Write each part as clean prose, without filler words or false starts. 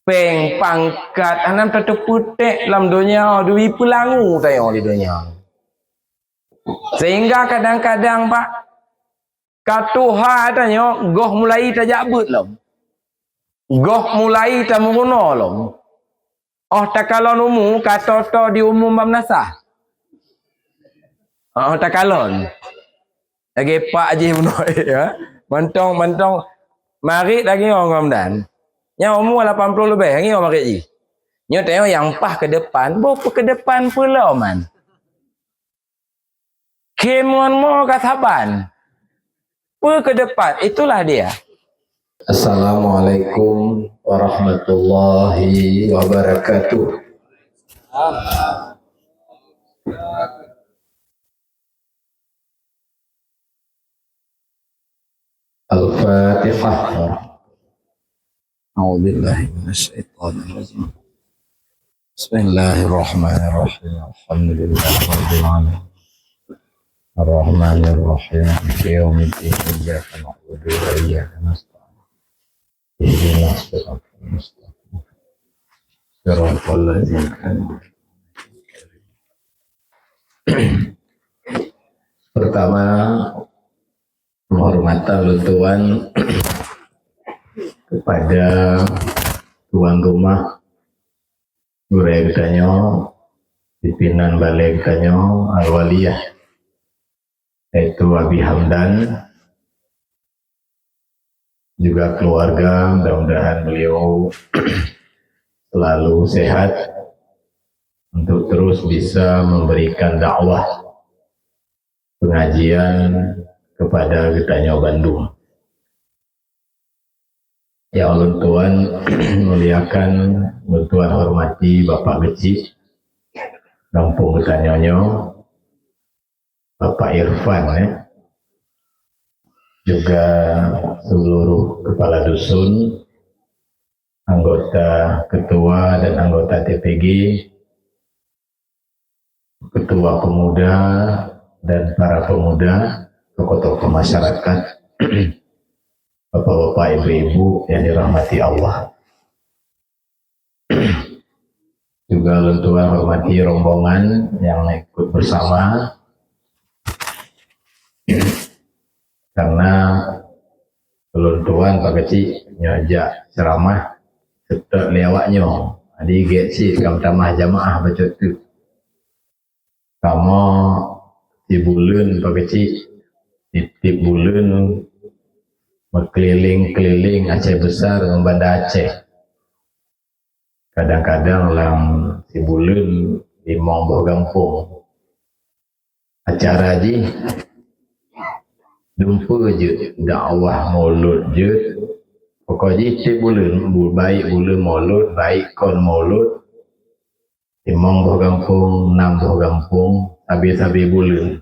peng pangkat anam tatu putek dalam dunia duwi pelangu tayo di dunia. Sehingga kadang-kadang Pak katuha tanya goh mulai tajabut lom. Goh mulai tamugono lom. Oh takalon umum kata to di umum bamnasah. Oh takalon. Lagi Pak Haji Menoi ya. Mentong mari lagi orang Ramadan. Yang umur 80 lebih lagi orang mari ji. Nyo tengok yang pah ke depan, bopo ke depan pula man. Kemuan mo kataban. Per ke depan itulah dia. Assalamualaikum warahmatullahi wabarakatuh. Al-Fatihah. A'udzubillahi minasyaitonir rajim. Bismillahirrahmanirrahim. Alhamdulillahirabbil alamin. Ar-Rahmanir-Rahim. Maliki yaumiddin. Iyyaka na'budu wa iyyaka nasta'in. Ihdinas siratal mustaqim. Siratal ladzina an'amta 'alaihim. Pertama, penghormatan Tuan kepada tuan rumah Gureh Tanyo, pimpinan Balai Tanyo Al-Waliyah, yaitu Abi Hamdan, juga keluarga. Mudah-mudahan beliau selalu sehat untuk terus bisa memberikan dakwah pengajian kepada Getanyo Bandung. Ya Allah Tuhan, muliakan, Tuhan hormati Bapak Geci, Kampung Getanyonyo, Bapak Irfan ya, juga seluruh kepala dusun, anggota ketua dan anggota TPG, ketua pemuda dan para pemuda, tokoh-tokoh masyarakat, bapak-bapak, ibu-ibu yang dirahmati Allah. Juga Tuhan hormati rombongan yang ikut bersama, karena Tuhan Pak Kecik nyajak ceramah serta lewatnya. Adi Geci kam tamah jamaah baca tu. Kamu di bulan Pak Kecik tip bulan berkeliling-keliling Aceh besar dengan Banda Aceh. Kadang-kadang dalam si bulan di Mongboh Gampung acara ji jumpa je dakwah maulud je. Pokoknya si bulan baik bulan maulud, baik kon maulud di Mongboh Gampung, Namboh Gampung, habis-habis bulan.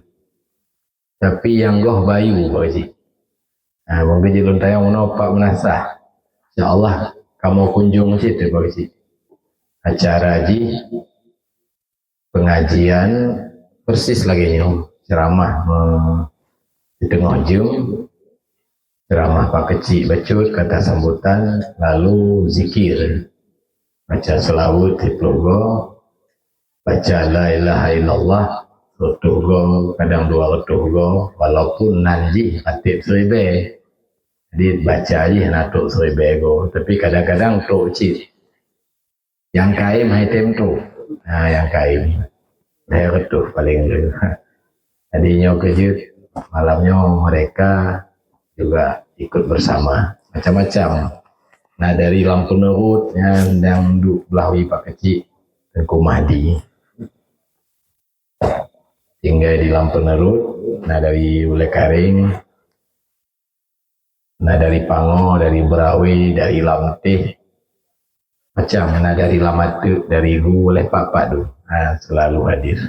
Tapi yang goh bayu Pak Cik. Mungkin jelun tayang menopak menasah. InsyaAllah kamu kunjung situ Pak Cik. Acara haji pengajian persis lagi nyom ceramah di tengah jam, ceramah Pak Kecik bacut kata sambutan, lalu zikir, baca selawat di plogo, baca la ilaha illallah rotuh kadang dua rotuh walaupun nanji atip seribe, jadi baca aja natuk seribe go, tapi kadang-kadang tok cik yang kaim item tu, yang kaim saya retuh paling dulu. Tadinya kejut malamnya mereka juga ikut bersama macam-macam. Nah dari lampu nerut yang duduk belawi Pak Kecik dan Kumadi tinggal di lampu nerut. Nah dari Ule Karing, nah dari Pango, dari Berawi, dari Lamtih, macam mana dari Lamatu, dari Gu oleh Pak Padu, selalu hadir.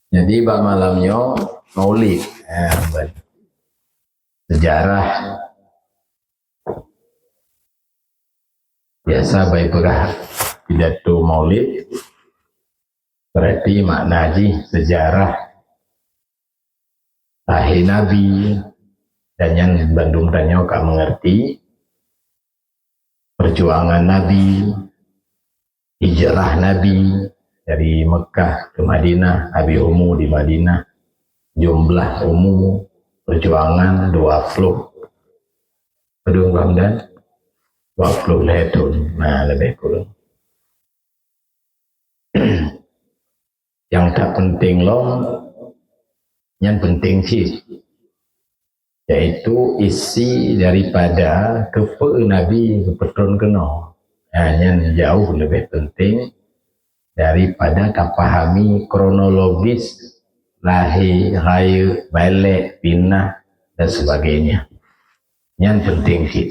Jadi bak malamnya maulid, sejarah biasa baik berah pidato maulid, berarti makna haji sejarah lahir Nabi, dan yang Bandung tanya kak mengerti. perjuangan Nabi, hijrah Nabi dari Mekah ke Madinah, Abi Ummu di Madinah, jumlah umum perjuangan 20. Kedua Ramadan 20 tahun. Nah, lebih kurang. Yang tak penting loh, yang penting sih, yaitu isi daripada kepe Nabi kepetun kena. Yang jauh lebih penting daripada terpahami kronologis lahir, raya, balik, pindah dan sebagainya. Yang penting sih.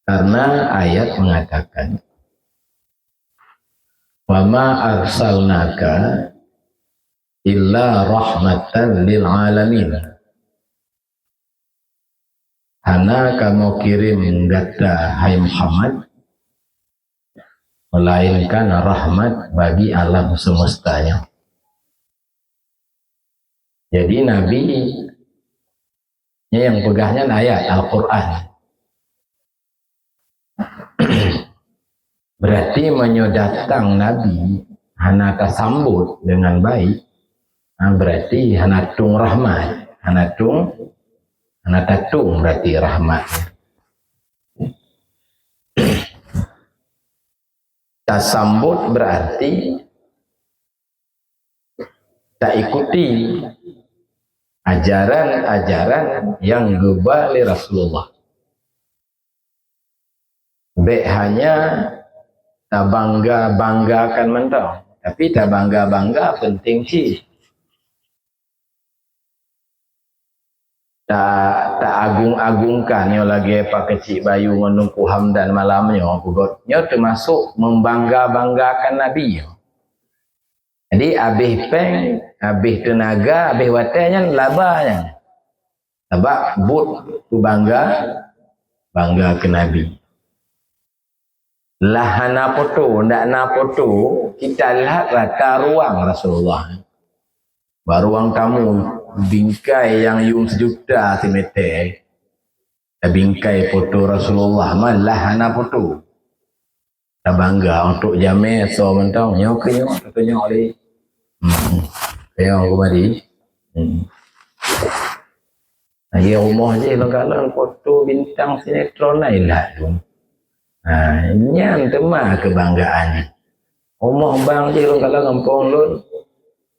Karena ayat mengatakan wa ma arsalnaka illa rahmatan lil alamin. Hana kamu kirim gata hai Muhammad melainkan rahmat bagi alam semestanya. Jadi Nabi yang pegahnya ayat Al-Quran. Berarti menyodatang Nabi hana sambut dengan baik. Berarti hana tung rahmat, hana tatung berarti rahmat. Tak sambut berarti tak ikuti ajaran-ajaran yang gebali Rasulullah. Hanya tak banggakan mentang, tapi tak bangga penting sih. Tak agung-agungkan yo lagi pak kecil bayu menungku hamdan malamnya yo termasuk membanggakan Nabi yo. Jadi abih peng, abih tenaga, abih watenya labanya. Sebab but tu bangga ke Nabi. Lahana foto, ndak na foto, kita lihat rata ruang Rasulullah. Ruang tamu bingkai yang yung sejuta meter. Bingkai foto Rasulullah malah hana foto. Tak bangga untuk jamai so mentang nyok oleh. Kayak aku mari. Lagi rumah je kalau foto bintang sinetron lah tu. Ini tema kebanggaan. Rumah bang je kalau kampung lu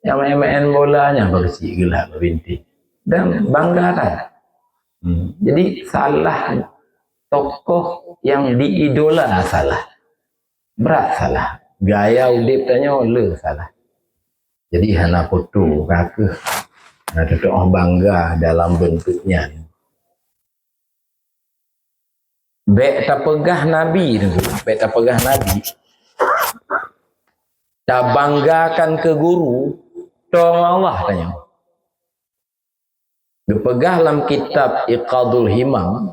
yang main bolanya bersih gelap binti dan banggakan. Jadi salah tokoh yang diidola salah, berat salah, gaya udip tanya le salah. Jadi hana foto kakek, hana tutup bangga dalam bentuknya. Baik tak pegah Nabi tu, baik tak pegah Nabi. Tak banggakan ke guru, tolong Allah tanya. Dipegah dalam kitab Iqadul Himam,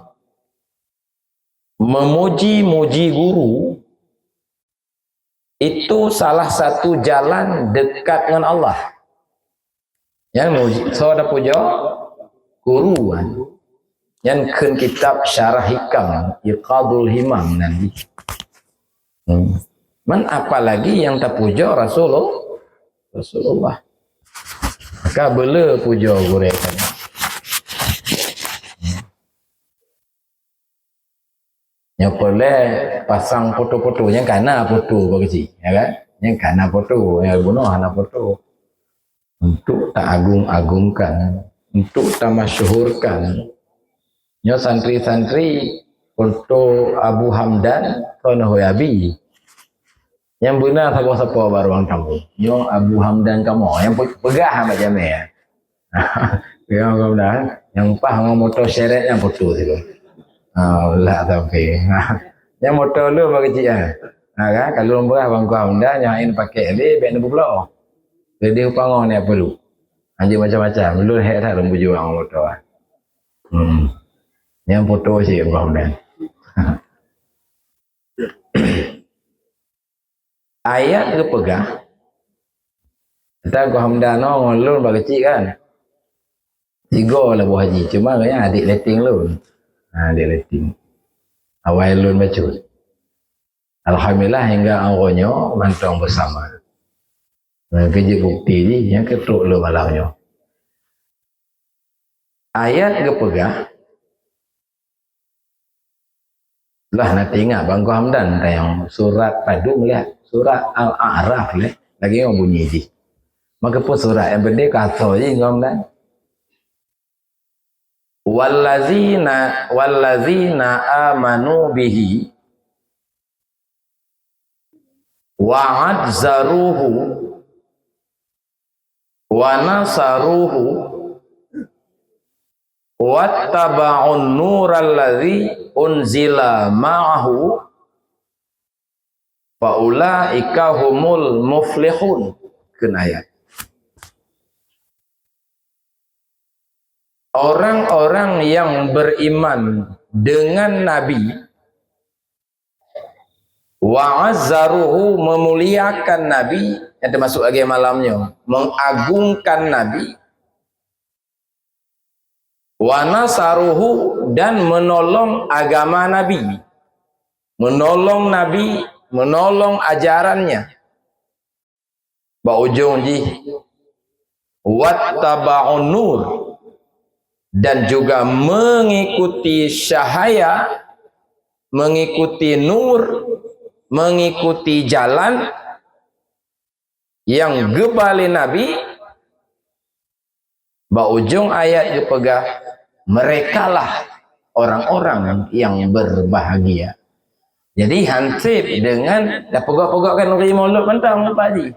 memuji-muji guru itu salah satu jalan dekat dengan Allah. Yang muji, saudara puja guru kan. Yang kun kitab Syarah Hikam Iqadul Himam nanti. Man apalagi yang tak puja Rasulullah. Maka bela puja guru kan. Yang boleh pasang foto-foto yang kana foto bagi ya kan? Yang kana foto, yang bunuh hana foto. Untuk tak agung-agungkan, untuk tak masyhurkan. Nyo santri-santri foto Abu Hamdan kono hoyabi. Yang benar siapa baru orang tamu. Nyo Abu Hamdan kamu yang pegah macam ni ya. Yang kemudian yang pah motor seret yang foto situ. Lah tapi. Yang motor lu bagi dia. Kan kalau berah bang Hamdan yang ini pakai dia ben pula. Jadi upangon ni apa lu? Anjing macam-macam. Lu hek tak lembu juang motor. Yang foto sih Abu Hamdan. Ayat ke pegang. Kita Abu Hamdan lu bagi kecil kan. 3 lah buah haji. Cuma kayaknya adik letting lu. Adik letting. Awailun bacut. Alhamdulillah hingga awalnya mantong bersama. Kerja bukti ni yang ketuk lu malamnya. Ayat kepegah lah nanti ingat Bang Hamdan yang surat padu melihat surat Al-A'raf lagi yang bunyi di. Maka pun surat yang benda kata je Bang Hamdan. Wallazina amanu bihi wa'adzaruhu wa nasaruhu wattaba'un nural ladzi unzila ma'ahu faulaika humul muflihun. Ayat. Orang-orang yang beriman dengan Nabi wa'azzaruhu memuliakan Nabi, yang termasuk lagi malamnya mengagungkan Nabi, wa nasaruhu dan menolong agama Nabi, menolong Nabi, menolong ajarannya. Ba ujung ji wattaba'un nur dan juga mengikuti cahaya, mengikuti nur, mengikuti jalan yang gebali Nabi. Ba ujung ayat dipegah, merekalah orang-orang yang berbahagia. Jadi hansip dengan dah pegak-pegak kan orang mulut mentang apa ji.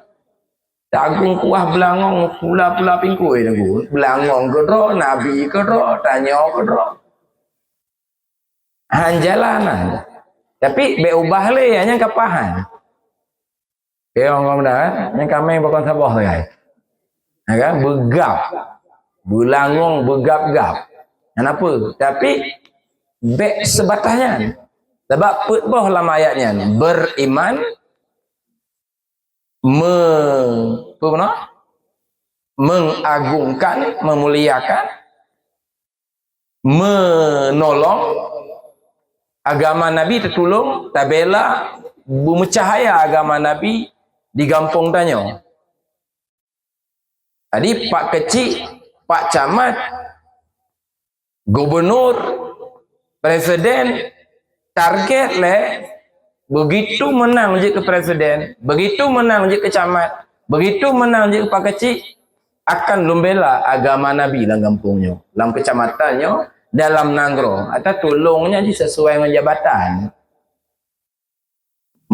Tagung kuah belangong pula-pula pingkui tu. Belangong kedro, Nabi kedro, tanya kedro. Han jalanan. Tapi be ubah le hanya kapahan. Ke orang dah, yang kami bukan sabah guys. Kan begap. Belangong begap-gap. Kenapa? Tapi be sebatasnya. Sebab putbah dalam ayatnya beriman mengagungkan, memuliakan, menolong agama Nabi, tertolong, tabela, bercahaya agama Nabi di kampung tanya. Jadi Pak Kecil, Pak Camat, Gubernur, Presiden, target le begitu menang je ke presiden, begitu menang je ke camat, begitu menang je ke Pak Kecil, akan membela agama Nabi dalam kampungnya, dalam kecamatannya, dalam nanggro, atau tolongnya je sesuai dengan jabatan.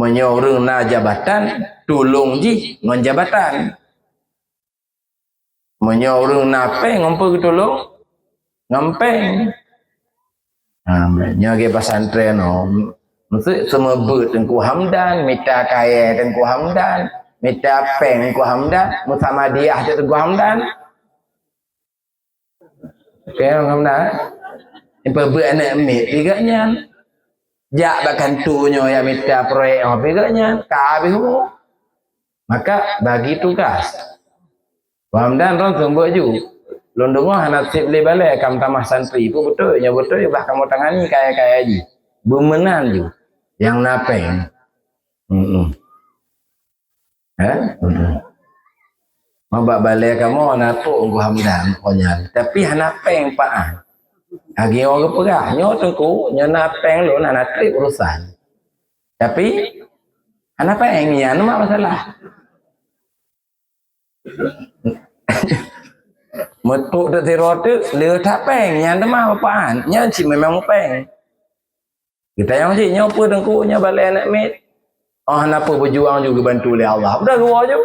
Menyorong na jabatan, tolong je dengan jabatan. Menyorong na peng, ngompo tolong, ngampeng. Nyagi pesantren maksud semua ber Tengku Hamdan, minta kaya Tengku Hamdan, minta peng Tengku Hamdan, Muhammadiyah Tengku Hamdan. Okey, Hamdan. Yang ber anak ambil tiganya. Jak bahkan tunya yang minta proyek tiganya, kabihu. Maka bagi tugas. Hamdan ron sumber ju. Londongo hanasib le balai kam tamah santri pun betul bah kamu tangani kaya-kaya ji. Bemenan ju. Yang napeng. Mabak balai kamu natuk Tengku Hamdan pokoknya. Tapi hanapeng paan. Agi orang perah nyo Tengku, nyo napeng lu nak trip urusan. Tapi hanapeng nya nama masalah. Metuk dak tirote le tak peng nya nama apaan? Nya si memang peng. Kita yang si nyo apa Tengku nya balai anak mit. Oh, kenapa berjuang juga bantu oleh Allah? Udah gua aja.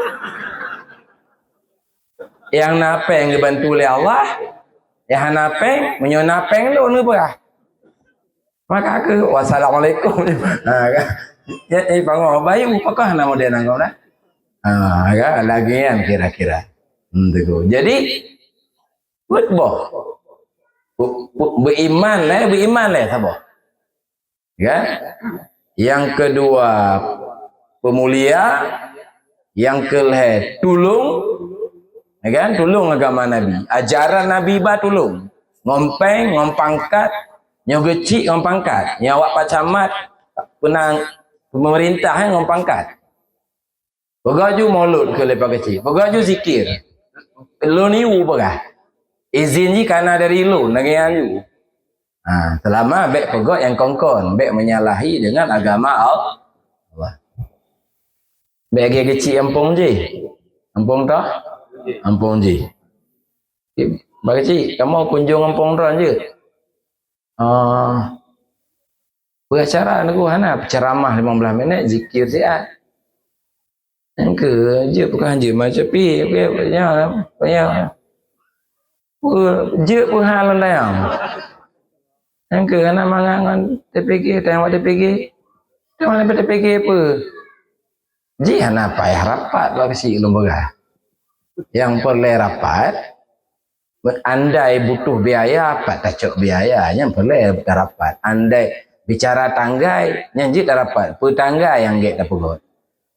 Yang napeng dibantu oleh Allah, yang napeng menyonapeng lu ni apa? Maka ke wassalamualaikum. Ya panggil bayi apakah nama dia nangau dah? Kan lagi kan kira-kira. Jadi beriman lah sabar. Ya. Yang kedua pemulia, yang kelih tulung, ya kan? Tulung agama Nabi, ajaran Nabi ba tulung, ngompeng, ngompangkat, Nyo kecil orang pangkat, nyo awak pacamat penang pemerintah orang pangkat. Pegaju maulud ke lepas kecil, pegaju zikir. Lo ni berah. Izin ji karena dari lo nagian you. Selama bek pegot yang kongkon, bek menyalahi dengan agama Allah. Bek kecil ampung je. Ampung tak? Ampung je. Bagi cik, kamu kunjung ampung ron je. Beracara nak hana ceramah 15 minit zikir siat. Yang ke je bukan je macam pi banyak. Je pun hal lain. Yang ke anak mangan TPG tengok TPG. Tengok TPG apa? Je anak payah rapat bagi si lembaga. Yang perlu rapat andai butuh biaya apa tak cok biayanya perlu rapat. Andai bicara tanggai nyanyi tak rapat. Petanggai yang get tak pegot.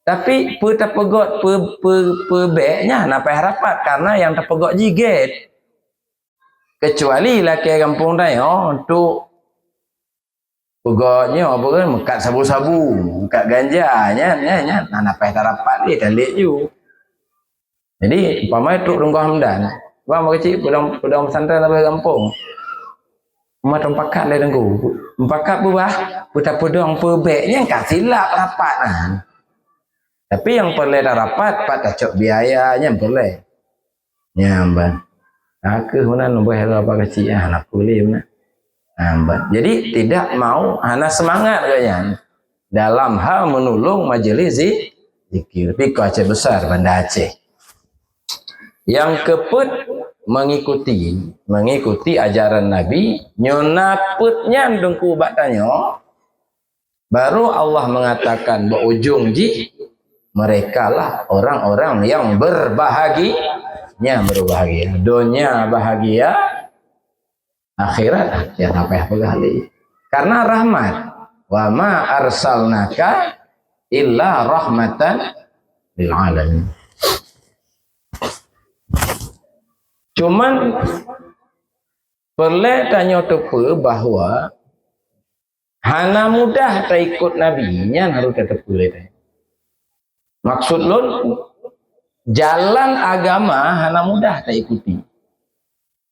Tapi tak pegot beknya nak payah rapat karena yang tak pegot jiget. Kecuali laki kampung dah untuk pegotnya apa kan mekat sabu-sabu, mekat ganja nya nak payah rapat dia dalik you. Jadi umpama itu Tunggu Hamdan, bang kecil pedang pesantren apa kampung. Macam pakat le tengku. Pakat buah, putar pedang pebeknya kan silap rapat kan. Tapi yang perlu dah rapat, pak tak cok biayanya perlu. Nyamban. Aku mana nombor hera apa kecil anak kuliah mana. Nyamban. Jadi tidak mau anak semangat kayaknya dalam hal menolong majelis zikir. Tapi kau Aceh besar Banda Aceh. Yang keput mengikuti ajaran Nabi nyonaputnya dengku batanya baru Allah mengatakan berujung ji mereka lah orang-orang yang berbahagia dunia bahagia akhirat ya sampai kali karena rahmat wa ma arsalnaka illa rahmatan lil alamin. Cuman perlu tanya tepe bahawa hana mudah tak ikut Nabi nya harus tetap boleh. Maksud lun jalan agama hana mudah tak ikuti.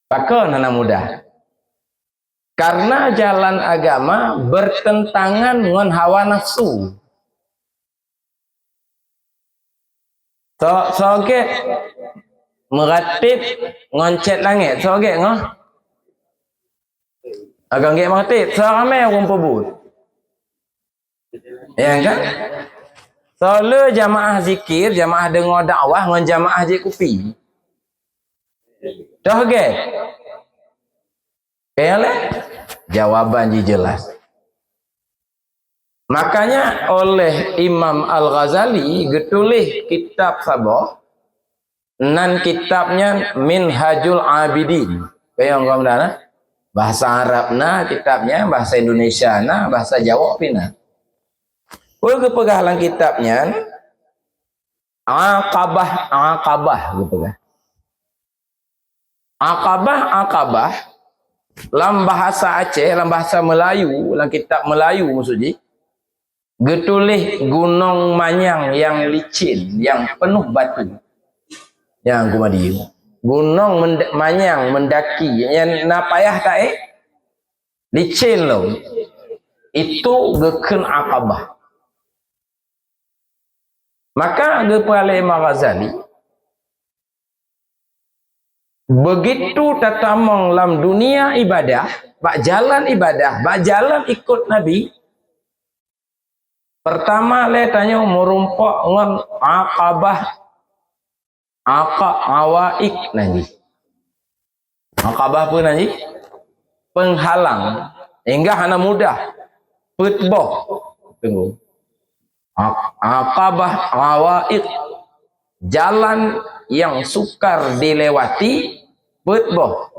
Pakon hana mudah. Karena jalan agama bertentangan dengan hawa nafsu. Soget meratib ngoncet langit soget ngoh agak nggak meratib seramai orang pebut ya kan soalnya jamaah zikir jamaah dengar dakwah dengan jamaah je kupi soget kayaklah jawaban je jelas. Makanya oleh Imam Al-Ghazali getulih kitab sabah nan kitabnya Minhajul Abidin. Kayak orang mana? Bahasa Arabna kitabnya, bahasa Indonesia na, bahasa Jawa pina. Ke pegalang kitabnya Aqabah gitu kan. Aqabah dalam bahasa Aceh, dalam bahasa Melayu, dalam kitab Melayu maksudnya getulih gunung manyang yang licin, yang penuh batu. Yang kumadi gunung manyang mendaki yang napayah tak licin lo itu geken Aqabah. Maka kepala Imam Ghazali begitu tatamong dalam dunia ibadah bak jalan ikut Nabi pertama le tanya merumpak dengan Awaik nanti. Aqabah pun nanti penghalang hingga hana mudah petboh tunggu Aqabah Awaik jalan yang sukar dilewati petboh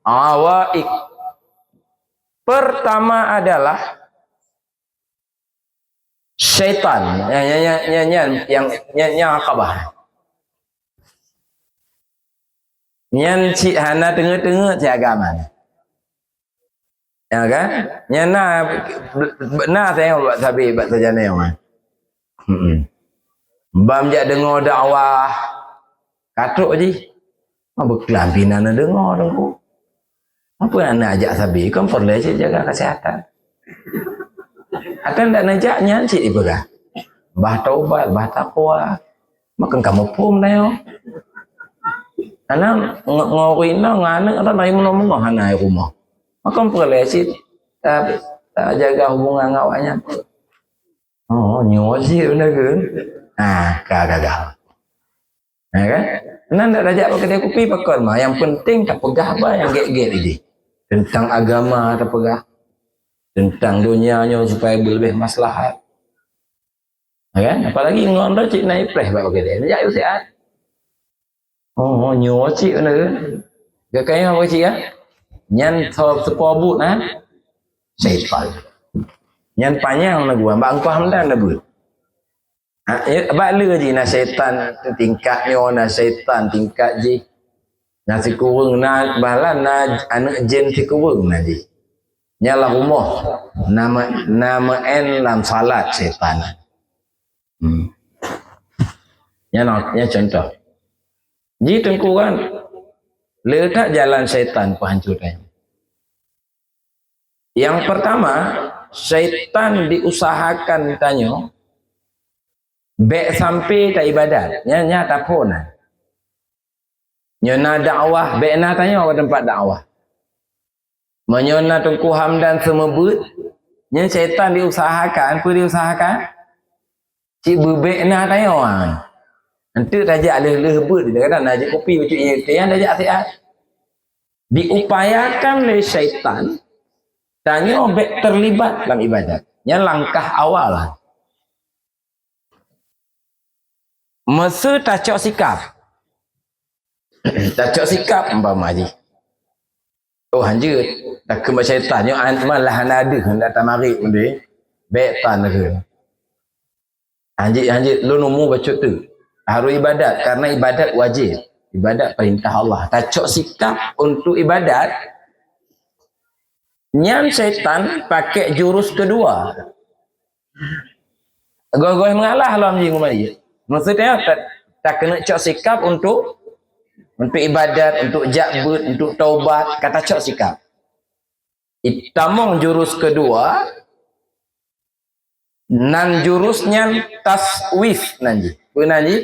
Awaik. Pertama adalah syaitan yang Aqabah. Nyan cik hana tengah-tengah si agama. Ya kan? Nyana benar saya buat sabi buat sajana yang mana. Bam jak dengar dakwah katuk je. Apa kelampinan dengar tu. Apa nak ajak sabi? Kan perlu je jaga kesihatan. Atau nak najaknya cik ibadah. Bah taubat, bah takwa. Makan kamu pun dah yo. Anak ngorina ngane ada naik menolong hanai rumah. Makan perlu je tak jaga hubungan awaknya. Oh, nyoji benar ke? Gagal. Kan? Nan tak ajak pakai kedai kopi pakai mah. Yang penting tak pegah apa yang get-get ini. Tentang agama tak pegah. Tentang dunianya supaya lebih maslahat. Kan? Apalagi ngono cik naik preh pakai kedai. Najak you sihat. Oh, nyoji benar ke? Gakanya apa cik ya? Nyan sepobut syaitan. Nyan panjang na gua, mbak engkau hamdan na bu. Bak le je na syaitan tingkat nyo na syaitan tingkat je. Na si kurung na balan na anak jin si kurung na je. Nyala rumah nama en lam salat syaitan. Nya contoh. Ji tengku kan letak jalan syaitan penghancurkan. Yang pertama, syaitan diusahakan tanya baik sampai tak ibadat nya tak pun nyona dakwah baik nak tanya apa tempat dakwah menyona Tengku Hamdan semebut nya syaitan diusahakan apa diusahakan cik bebek nak tanya nanti tajak lebut dia kata nak ajak kopi macam ni yang tajak sihat diupayakan oleh syaitan tanya baik terlibat dalam ibadat nya langkah awal lah. Masa tacok sikap. Tacok sikap umpama haji. Oh hanja tak kembali syaitan yo malah ada hendak tamari onde. Baik tan ke. Hanja lu nombor baca tu. Harus ibadat karena ibadat wajib. Ibadat perintah Allah. Tacok sikap untuk ibadat. Nyan syaitan pakai jurus kedua. Goy-goy mengalah lah anjing umai. Maksudnya tak kena cok sikap untuk ibadat, untuk jakbut, untuk taubat, kata cok sikap. Itamong jurus kedua, nan jurusnya taswif nanti. Apa nanti?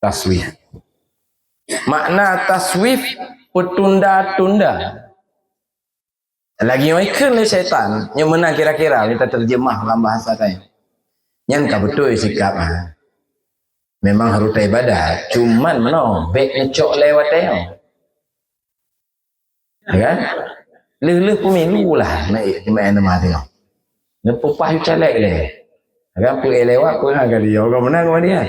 Taswif. Makna taswif petunda-tunda. Lagi yang ikan le syaitan, yang mana kira-kira kita terjemah dalam bahasa saya. Yang tak betul sikap memang harus ibadat cuman mana baik ngecok lewat dia kan leh pemilu lah naik mana nama tengok nepupah you calek le kan pu lewat pun agak dia orang menang sama dia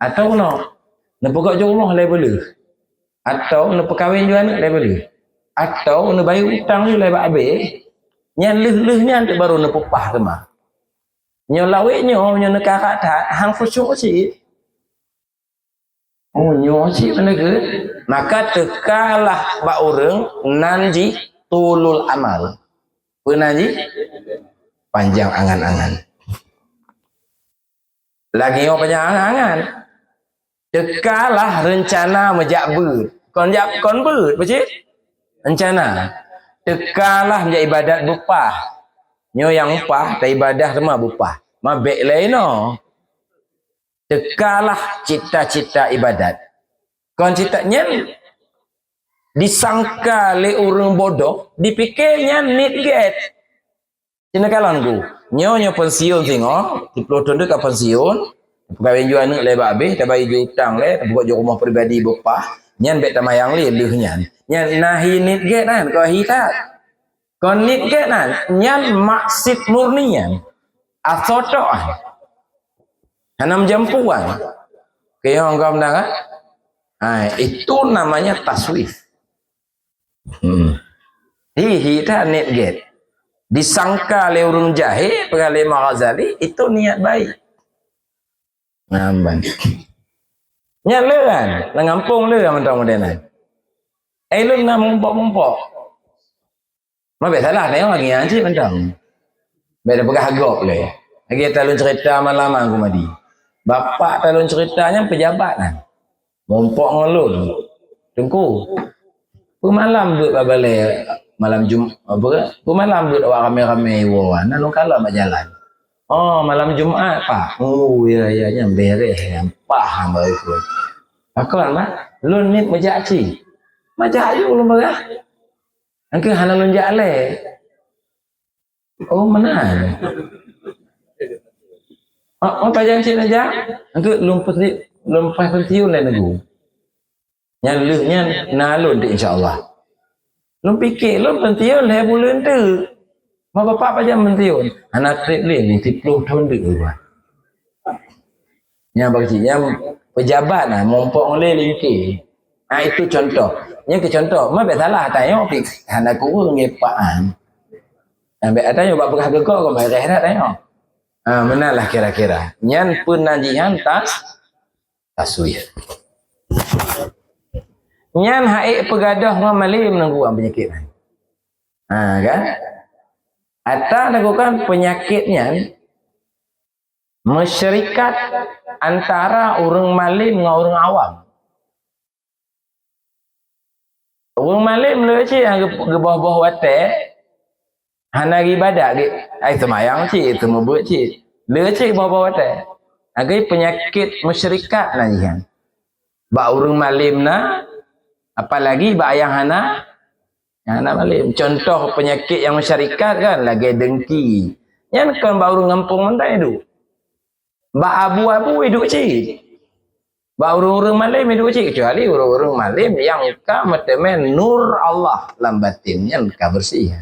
atau no nepukak jo rumah le boleh atau nepekawin jo anak le boleh atau nebayar hutang you le babe nya leh-lehnya baru nepupah sama nyo lawiknya nyo nekara tak hang fusyuk si oh nyo si mana ke maka tekalah ba orang nanji tulul amal penanji panjang angan-angan lagi nyo panjang angan-angan tekalah rencana menjakbut kon ber macam rencana tekalah menjak ibadat bupah nyo yang upah tak ibadah semua bupah mabek lain no tekalah cita-cita ibadat kon citanya disangka le orang bodoh dipikirnya need get cina kalan ku nyo pensiun tengok 10 tahun dekat pensiun pegawai jual anak le babe tak bayar hutang le buat je rumah peribadi bupah nyan bet tamayang le lehnya nyan nahi need get kan kau hitat konit ke nyan maksud murnian asotok hanam jampuan kaya orang kau itu namanya taswif hihi tak net get disangka oleh urun jahe pegawai Ghazali itu niat baik namban nyale kan ngampung le mentang-mentang lu nak mumpok-mumpok Mabek salah tengok lagi yang cik mentang. Beda pegah agak le. Lagi talun cerita malam aku madi. Bapak talun ceritanya pejabat kan. Mompok ngelun. Tengku. Pemalam duduk babale malam apa? Pemalam duduk awak rame-rame wawan. Lalu kalau mak jalan. Oh, malam Jumat, Pak. Oh, ya yang beres yang paham baru itu. Aku kan, Pak. Lu ni majak ci. Majak ayu lu marah. Angke hana lu jale. Oh, mana? Oh, pajang ci aja. Angke lumpas pensiun lah nego. Yang luhnya nalun tu insya-Allah. Lu fikir lu pensiun lah bulan tu. Mak bapak pajang pensiun. Anak trip ni 10 tahun tu. Yang bagi yang pejabat lah mompok oleh lingki. Itu contoh. Yang ke contoh, mak salah tanya pik hana ku ngepaan. Ambek tanya bab bekah gegok ko mai rehat tanya. Menalah kira-kira. Nyan penajian taswif. Nyan haik pegadah mamali menunggu penyakit. Kan? Atau lakukan penyakitnya masyarakat antara orang malim dengan orang awam. Orang malim le cik yang gebah-bah watek hana ibadat ge ai semayang cik temu buat cik. Le cik bah-bah watek. Agai penyakit masyarakat lah kan. Ba orang malim na apalagi ba yang hana malim. Contoh penyakit yang masyarakat kan lagi dengki. Yang kan ba orang kampung mentai tu. Ba abu-abu hidup cik. Ba orang-orang malim hidup cik. Kecuali orang-orang malim yang ka metemen nur Allah dalam batinnya ka bersih.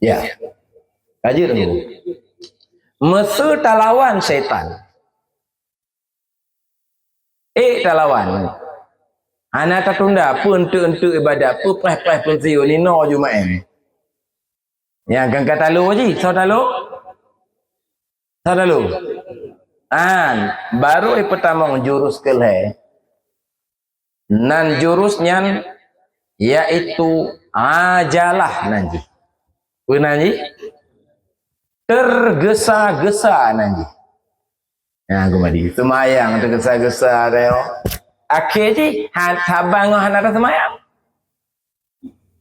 Ya. Kaji dulu. Mesu talawan syaitan. Talawan. Anak tertunda pun untuk ibadat pun preh-preh pensiun ni no Jumaat. Yang kan kata lu je, saudara lu. Baru pertama jurus keleh. Nan jurusnya yaitu ajalah nanti. Nanti tergesa-gesa nanti. Aku madi semayang tergesa-gesa tengok. Akhir je habang hana semayang.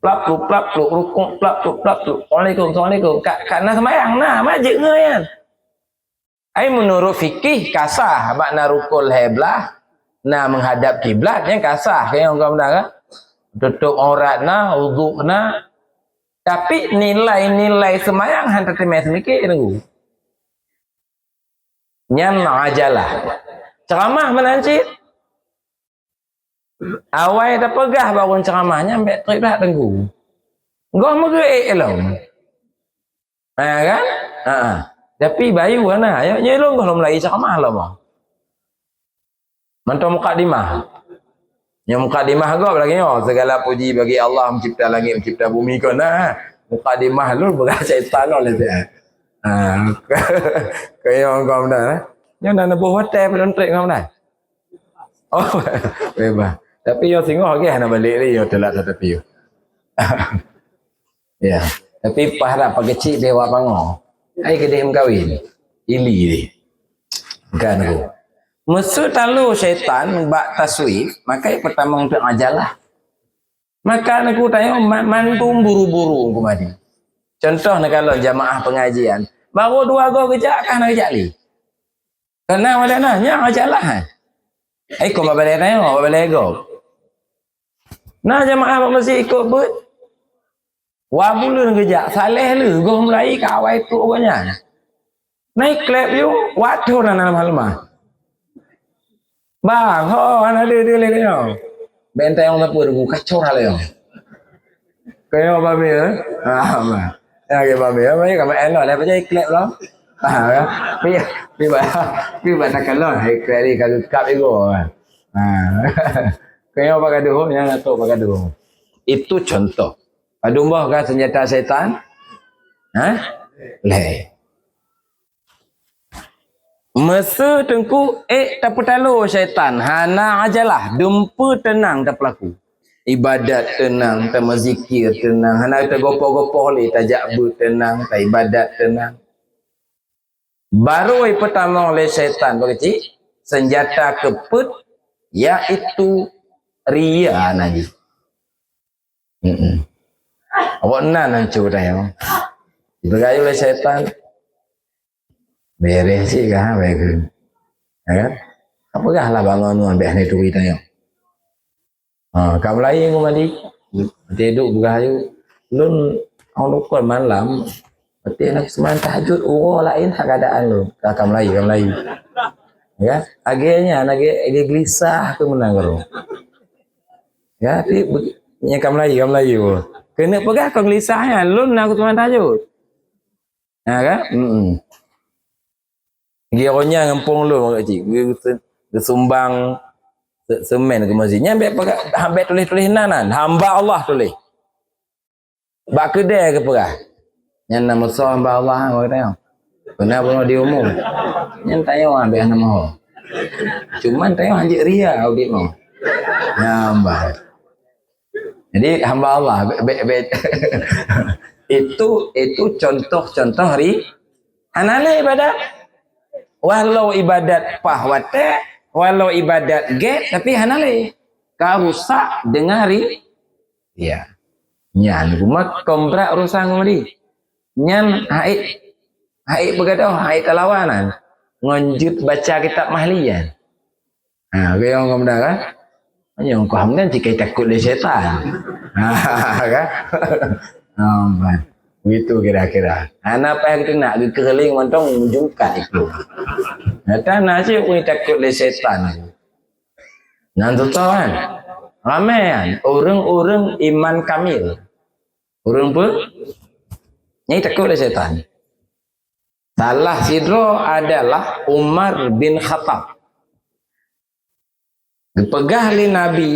Plap rukuk plap. Assalamualaikum. Karena semayang nah majik ngayan. Ai menurut fikih kasah makna rukul heblah na menghadap kiblat yang kasah kayak orang benar kan tutup auratna wudukna tapi nilai-nilai semayang hantar temai sedikit nunggu nyan ajalah ceramah menancit awai dah pegah bangun ceramahnya ambek trip dah tunggu gua merek elong kan tapi bayu mana ya nyelong belum lagi ceramah lah bang mantap mukadimah yang mukadimah gua lagi segala puji bagi Allah mencipta langit mencipta bumi kau nah mukadimah lu berasa setan oleh dia kayak orang kau dah yang nak buat hotel belum trip kau dah oh bebas tapi yo singoh lagi nak balik ni yo telat tapi yo ya tapi paharap pagecik dewa pango ai kedih kawin ili ni kan aku musuh talu syaitan bak taswif maka pertama untuk ajalah maka aku tanya mantum buru-buru aku madi contoh kalau jamaah pengajian baru 2 go kejak kan kejak li karena ada nanya ajalah kau balik tanya balik go nah jamaah masih ikut but wah bulan kejak saleh lu go mulai kawai tu banyak naik klep you waktu dalam halmah bang anak dia leh bentai orang tapur kacau hal yo kayak apa ya bang ya kayak apa ya mấy cái em nói là phải klep lắm pi tak kalau klep ni kalau kap ego kayak apa gaduh yang atau apa gaduh itu contoh adumbah kan senjata setan leh masa tengku tak perlu syaitan hana ajalah dempu tenang tak pelaku ibadat tenang, ta zikir tenang, hana ta gopoh-gopoh le tajak ber tenang, ta ibadat tenang. Baru yang pertama oleh syaitan berkecil, senjata keput iaitu ria nanti. Awak nan hancur dah yang dibergayu oleh syaitan. Beres sih kah, baik kan? Apa kah lah bangun ambil ni tu kita yang. Kamu lain kau mandi, tidur bergayu. Lun orang lupa malam. Berarti nak semain tahajud, lain hak keadaan lu. Kamu lain. Ya, akhirnya agi gelisah tu menang kau. Ya, tapi yang kamu lain. Kena pegang kau gelisahnya, lu nak semain tahajud. Ya kan? Dia orangnya ngampung lu mak cik. Dia sumbang semen ke masjidnya ambil tulis-tulis nanan, hamba Allah tulis. Bak kedai ke perah. Yang nama so hamba Allah kau tengok. Benar pun dia umum. Yang tanya ambil nama Allah. Cuman tengok anjik ria audit mau. Hamba. Jadi hamba Allah itu contoh-contoh anale ibadat. Walau ibadat pahwate, walau ibadat tapi hanale karusak dengari. Ya. Nyan rumah kombrak rusang mari. Nyan haid begadoh, haid talawanan. Ngonjut baca kitab mahliyan. Kaya orang komda kan? Yang kau hamdan jika takut dari syaitan. Kan? Begitu kira-kira. Apa yang kita nak kereling mantong jungkat itu. Nata nasi pun takut dari setan. Nanti tahu kan? Ramai kan? Orang-orang iman kamil. Orang pun ni takut dari setan. Salah sidro adalah Umar bin Khattab. Dipegah oleh Nabi.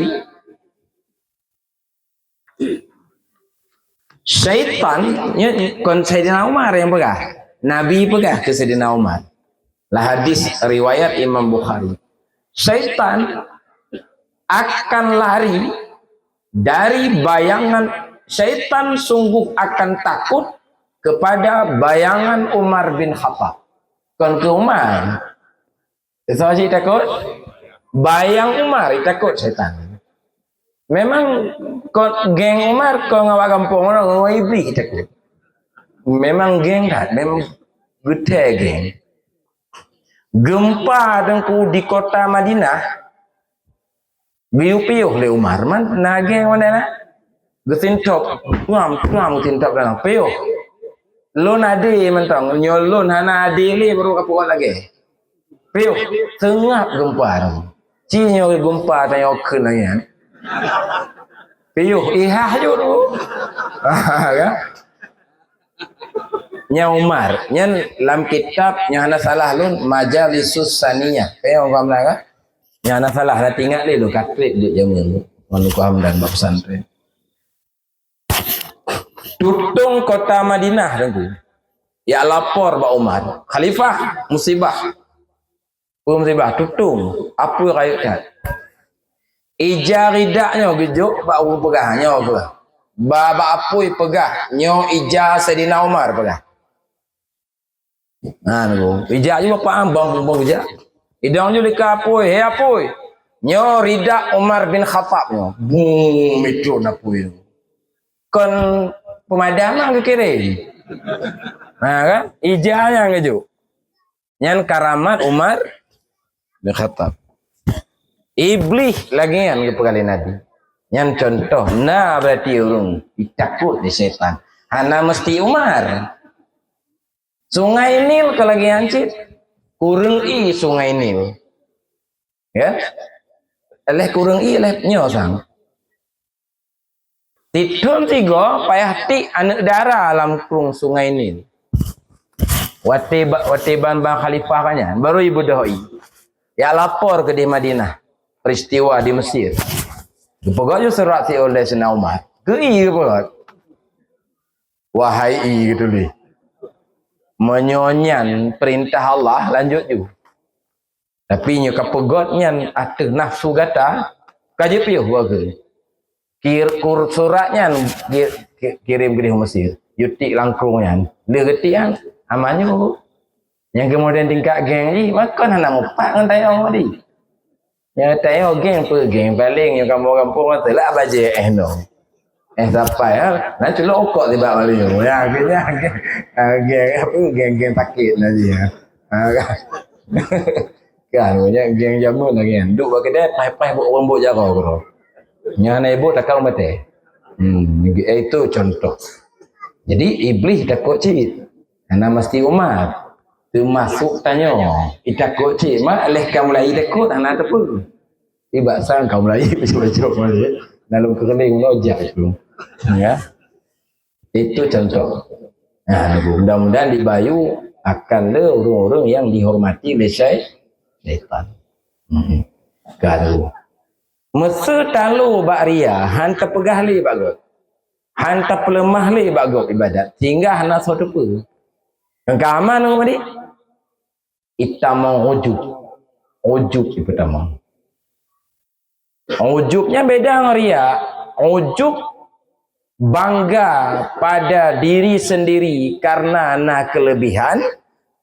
Syaitan, kon Sayyidina Umar yang pegah. Nabi pegah ke Sayyidina Umar. Lah hadis riwayat Imam Bukhari. Syaitan akan lari dari bayangan. Syaitan sungguh akan takut kepada bayangan Umar bin Khattab. Kon ke Umar. Itu takut. Bayang Umar takut syaitan. Memang geng Umar kau ngawak kampung orang ngawak iblis takut. Memang geng dah, memang gede geng. Gempa dengku di kota Madinah, biu-piuh le Umar man, na geng mana na? Getintop, tuam getintop dalam piuh. Lon ade mentang, nyolon hana ade le baru kapuan lagi. Piuh, tengah gempa tu. Cinyo gempa tanya okun lagi kan. Piuh ihah je tu. Kan? Nya Umar, nya dalam kitab nya hana salah lun Majalisus Saniyah. Orang paham kan? Nya hana salah dah tinggal le lu katrip dia jamu. Malu paham dan bab pesantren. Tutung kota Madinah tu. Ya lapor Pak Umar, khalifah musibah. Musibah tutung. Apa rakyat? Ija ridaknya gejuk Pak Umar pegahnya apa? Baba apui pegah nyo ija Sayyidina Umar pegah. Nah, ija juga Pak Ambang ija. Idang juga apui, apui. Nyo ridak Umar bin Khattab nyo. Boom itu napui. Kon pemadaman ke kiri. Nah kan, ija yang gejuk. Nyan karamat Umar bin Khattab. Iblis lagi kan ke pekali Nabi. Yang contoh, nah berarti orang takut di setan. Hana mesti Umar. Sungai Nil kalau lagi hancit, kurang sungai Nil. Ya, oleh kurang oleh nyosang. Tidun tiga payah ti anak darah alam kurung sungai Nil. Watiban bang khalifah kanya, baru ibu doi. Ya lapor ke di Madinah. Peristiwa di Mesir. Pegawai serat si oleh Sayyidina Umar. Kei pegawai. Wahai gitu ni. Menyonyan perintah Allah lanjut ju. Tapi nyo kapegotnya atur nafsu gata kaje piuh wae. suratnya kirim ke Mesir. Yutik langkungnya. Dia getik kan. Amannya yang kemudian tingkat geng ni, maka nak mupak kan tayang tadi. Yang tayang geng apa? Geng paling yang kampung-kampung tu lah baca no. Sampai nak celok okok tiba balik. Ya akhirnya geng apa? Geng pakit nanti ya. Kan banyak geng jamun lagi kan. Duk bagi dia pai-pai buat rambut jara kau. Yang naik buat takkan mati. Itu contoh. Jadi iblis takut cik. Karena mesti umat. Termasuk tanya. Takut cik. Mak alih kamu lagi takut. Anak apa? Iba sang kamu lagi. Baca-baca balik. Dalam kekeling lojak itu. Ya. Itu contoh. Nah, mudah-mudahan di Bayu akan ada orang-orang yang dihormati oleh syaitan. Garu. Masa talu bak ria, hanta pegah li bagus. Hanta pelemah li bagus ibadat. Sehingga hana suatu pun. Keaman nama ni? Itamang ujub. Ujub itu pertama. Ujubnya beda dengan ria. Ujub bangga pada diri sendiri karena nak kelebihan,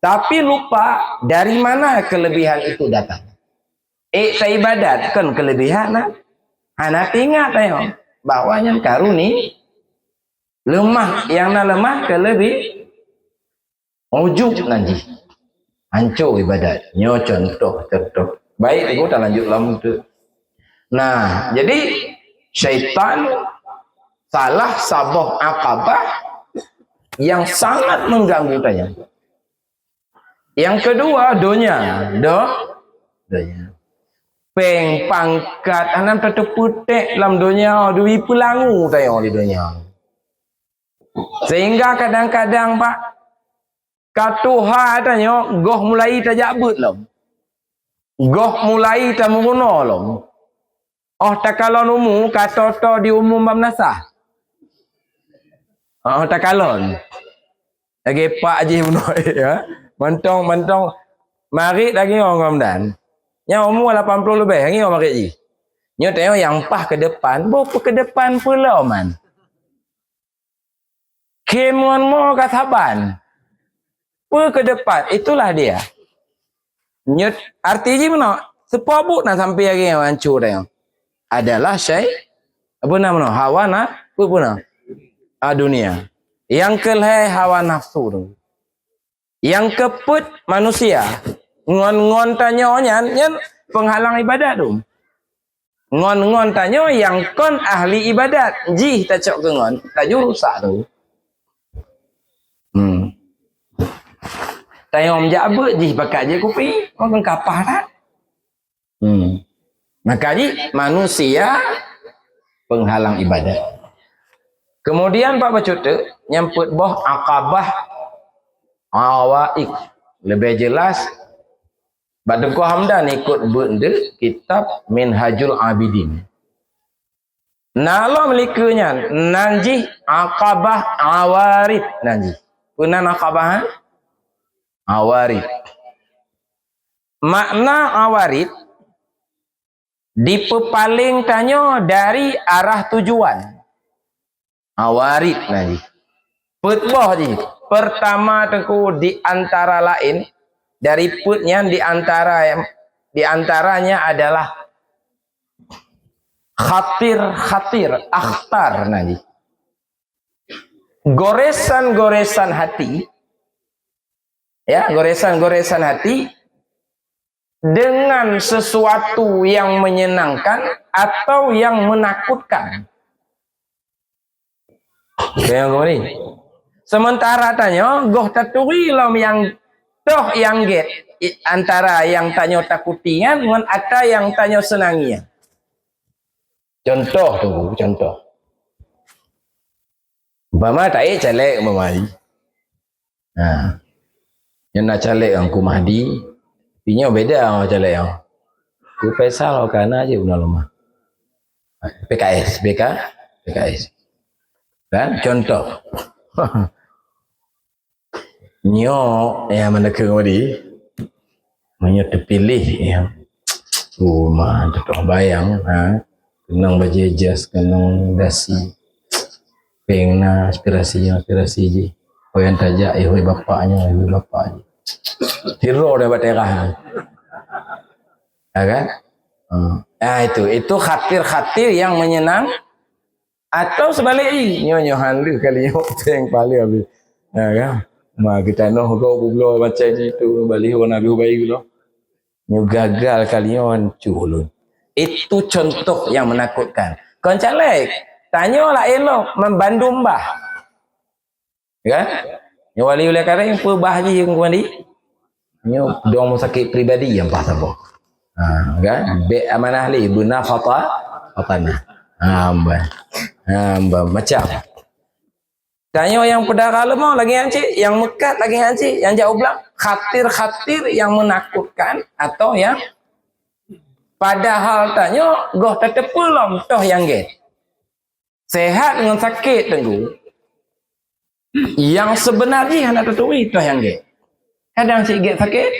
tapi lupa dari mana kelebihan itu datang. Saya ibadat kan kelebihan nak. Anak ingat tengok bahwanya karuni lemah, yang nak lemah kelebih ujub nanti hancur ibadat. Nyo contoh. Baik aku tak lanjut lama tu. Nah, jadi syaitan salah sabah akabah yang sangat mengganggu tanya. Yang kedua dunia. Dunia. Peng pangkat anam terputek dalam dunia, duit pelangu tayang di dunia. Sehingga kadang-kadang Pak katuha tanya goh mulai tajabut lom. Goh mulai tamungono lom. Oh takalon umum kata to di umum bamnasah. Oh takalon. Lagi Pak Haji Munoi ya. Mentong mari lagi orang Ramadan. Yang umur 80 lebih, ni orang mari ji. Nyo tengok yang pah ke depan, berapa ke depan pula man. Kemuan mo kat Saban. Per ke depan, itulah dia. Nyo artinya mana? Sepabuk nak sampai lagi yang hancur tengok. Adalah apa nama hawa apa dunia. Yang kelai hawa nafsu tu. Yang keput manusia. Ngon tanya nyan penghalang ibadat tu. Ngon tanya yang kon ahli ibadat. Jih tak cok ke ngon. Tak rusak tu. Tanya om jabat jih pakai je kopi. Makan kapah tak? Maka ji manusia penghalang ibadat. Kemudian Pak Bacuta nyemput boh akabah awaik. Lebih jelas Badengko Hamdan ikut benda kitab Minhajul Abidin. Nalo melikanya nanji akabah awarid nanji. Punan akabah awarid. Makna awarid dipepaling tanya dari arah tujuan. Awarid nanti. Petboh ji. Pertama tengku di antara lain dari putnya di antaranya adalah khatir akhtar nanti. Goresan hati. Ya, goresan hati dengan sesuatu yang menyenangkan atau yang menakutkan. Yang ini. Sementara tanya, goh taturi lam yang toh yang get antara yang tanya takutian dengan ada yang tanya senangian. Contoh. Umpama tak calek memai. Nah. Yang nak calek angku Mahdi, pinya beda orang calek yang. Ku pesal kana aje guna lemah. PKS. Kan contoh. Nyo yang menekeng tadi menyo terpilih yang mah tak bayang kenang bajejas, kenang dasi, pengna aspirasi je. Oh yang tajak, hoi bapaknya. Hero dah berterah. Ya kan? Itu khatir-khatir yang menyenang atau sebaliknya nyonya handu kali yang paling habis. Ya kan? Kita noh kau bublo macam itu balik orang Nabi baik dulu. Nyo gagal kali on culun. Itu contoh yang menakutkan. Kau calek, tanyalah elok membandung bah. Ya? Nyo wali oleh karena yang bah je yang mandi. Nyo dong sakit pribadi yang pas apa. Kan? Be amanah li guna fatana. Hamba macam. Tanya yang pedara lemah lagi hancik, yang mekat lagi hancik, yang jauh belakang khatir-khatir yang menakutkan atau yang padahal tanya goh tetep pulang toh yang get. Sehat dengan sakit tenggu. Yang sebenarnya hendak tetui toh yang get. Kadang si get sakit,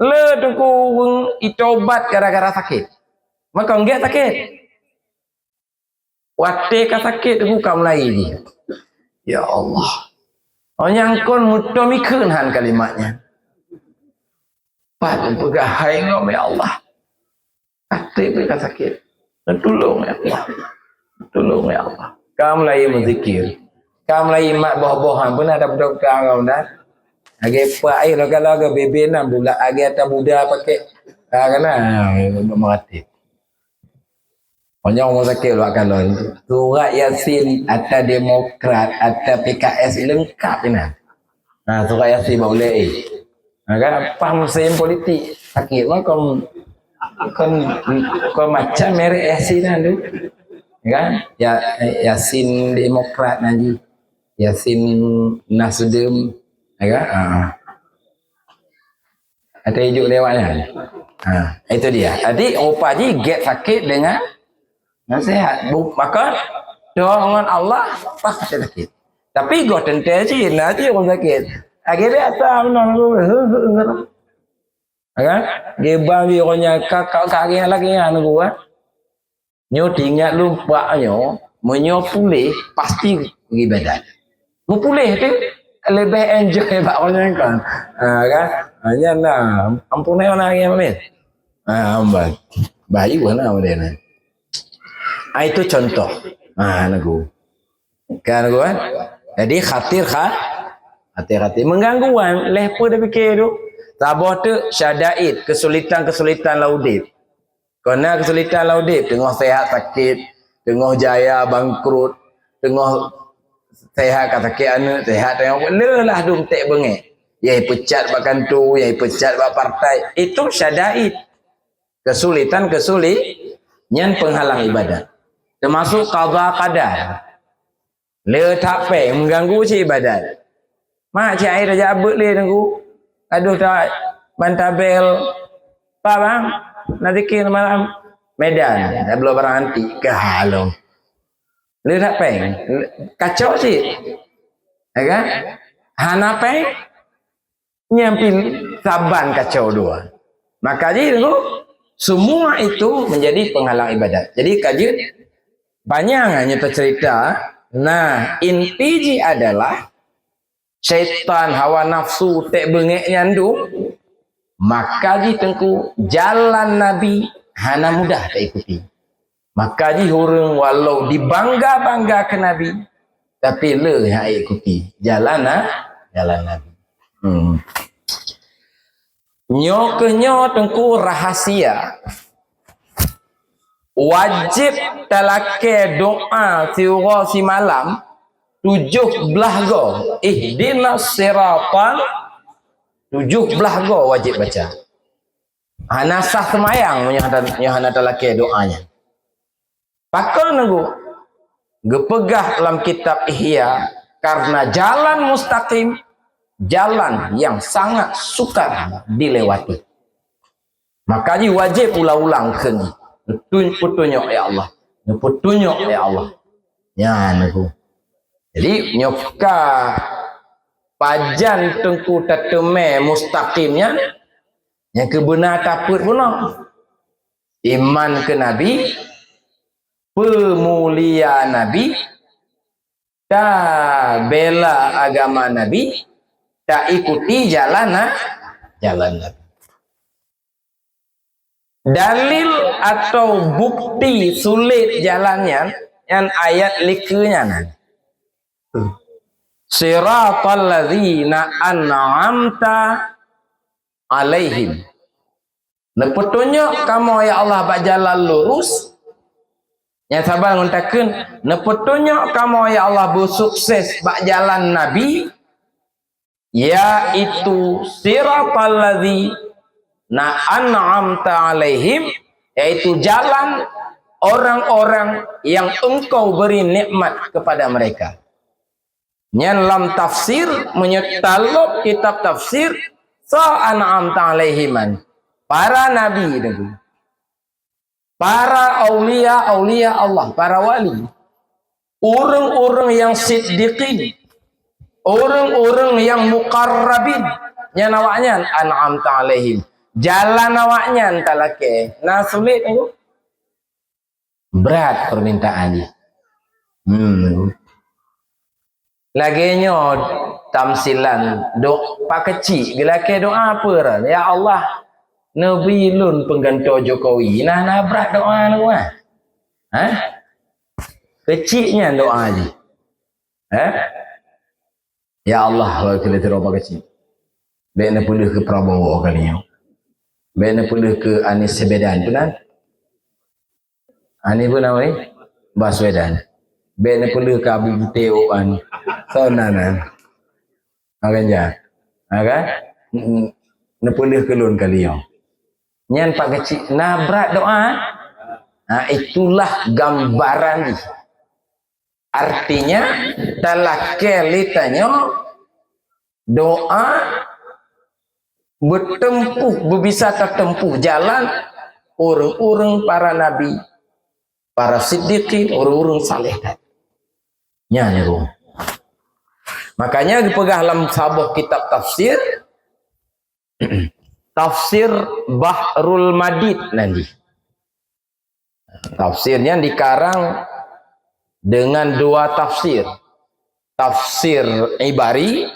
le tengku itobat gara-gara sakit. Maka get sakit. Waktu ka sakit tengku kam lain. Ya Allah. Yang kon mutomikun han kalimatnya. Pat pegah hai ngom ya Allah. Hati mereka sakit. Tolong ya Allah. Tolong ya Allah. Kamu lagi berzikir. Kamu lagi mak boh-bohan pun ada dokter kau dah. Age pa ai laga-laga bebe nam budak age atas budak pakai kana mati. Banyak orang sakit luar kalon. Surat Yasin atau Demokrat atau PKS lengkap ini. Surat Yasin boleh. Kan faham mesin politik sakit kan macam merek Yasin tu. Kan? Yasin Demokrat nanti. Yasin Nasdem. Kan? Ada hidup lewatnya. Itu dia. Jadi rupa je get sakit dengan nasihat. Maka doa dengan Allah pasti sakit. Tapi gua tentu sih nanti orang sakit. Akhirnya apa benar. Kan? Gebang dia orangnya kakak kaki lagi yang gua. Nyo ingat lupa nyo, menyo pulih pasti pergi badan. Mu pulih tu lebih enjoy bak orang kan. Kan? Hanya nah ampun orang yang amin. Ambat. Baik mana dia. Itu contoh. Nagu. Kan aku kan? Jadi hati-hati menggangguan lepo dah fikir tu. Tabah tu syadaid, kesulitan-kesulitan laudip. Karena kesulitan laudip, tengah sehat sakit, tengah jaya bangkrut, tengah sehat kata sakit anu, sehat tengah lelah dum tek bengek. Yai pecat bahkan tu, yai pecat bah partai. Itu syadaid. Kesulitan-kesulitan penghalang ibadat. Termasuk qada qadar. Le tak pe mengganggu si ibadat. Mak cik air dah jabut le tengku. Aduh tak bantabel. Pak bang, nak zikir malam Medan. Dah belum barang anti. Galau. Le tak pe. Kacau si. Ya kan? Hana pe nyampil saban kacau dua. Maka jadi tengku semua itu menjadi penghalang ibadat. Jadi kajian banyak hanya cerita. Nah, inti adalah syaitan hawa nafsu tek bengek nyandung. Maka tengku jalan Nabi hana mudah tak ikuti. Maka hurung walau dibangga-bangga ke Nabi, tapi le yang ikuti jalan Nabi. Nyo tengku rahasia. Wajib talake doa si malam 17 go. Ihdinas siratal 17 go wajib baca. Hanasah semayang hana talake doanya. Pakal nunggu gepegah dalam kitab Ihya karena jalan mustaqim, jalan yang sangat sukar dilewati. Maka wajib ulang-ulang keni. Petunjuk ya Allah. Petunjuk ya Allah. Ya naku. Jadi nyoka pajan tengku tateme mustaqimnya yang kebenar takut pun. Iman ke Nabi, pemulia Nabi, tak bela agama Nabi, tak ikuti jalan Nabi. Dalil atau bukti sulit jalannya yang ayat likunya nan. Siratal ladzina an'amta alaihim. Nepetunjuk kamu ya Allah bak jalan lurus. Yang sabar nguntakeun, nepetunjuk kamu ya Allah bersukses bak jalan Nabi, yaitu siratal ladzina an'amta alaihim, yaitu jalan orang-orang yang engkau beri nikmat kepada mereka. Yang lam tafsir menyetalob kitab tafsir an'amta alaihiman, para nabi itu, para aulia Allah, para wali, orang-orang yang siddiqin, orang-orang yang muqarrabin, yang nawaknya an'amta alaihim, jalan nawaknya talake. Nah sulit itu, berat permintaannya. Laginya tamsilan doa kecil, gelake doa apa? Ya Allah, Nabi lun pengganti Jokowi, nah berat doa lu ah. Kecilnya doa aja. Ya Allah, kalau kita terlalu kecil. Baiknya pulih ke Prabowo kali ini. Baiknya pulih ke Anies Baswedan tu kan? Anies pun namanya Baswedan. Baiknya pulih ke Abu Teo kan? Sonanan. Akan jah. Akan? Nepulih ke lun kali ini. Nyan pak kecil. Nah berat doa. Nah itulah gambaran. Artinya telah kelitanya doa bisa tertempuh jalan orang-orang para nabi, para siddiqin, orang-orang saleh. Nyanyi rum. Makanya dipegah dalam sabuh kitab tafsir, tafsir Bahrul Madid nanti. Tafsirnya dikarang dengan dua tafsir. Tafsir Ibari,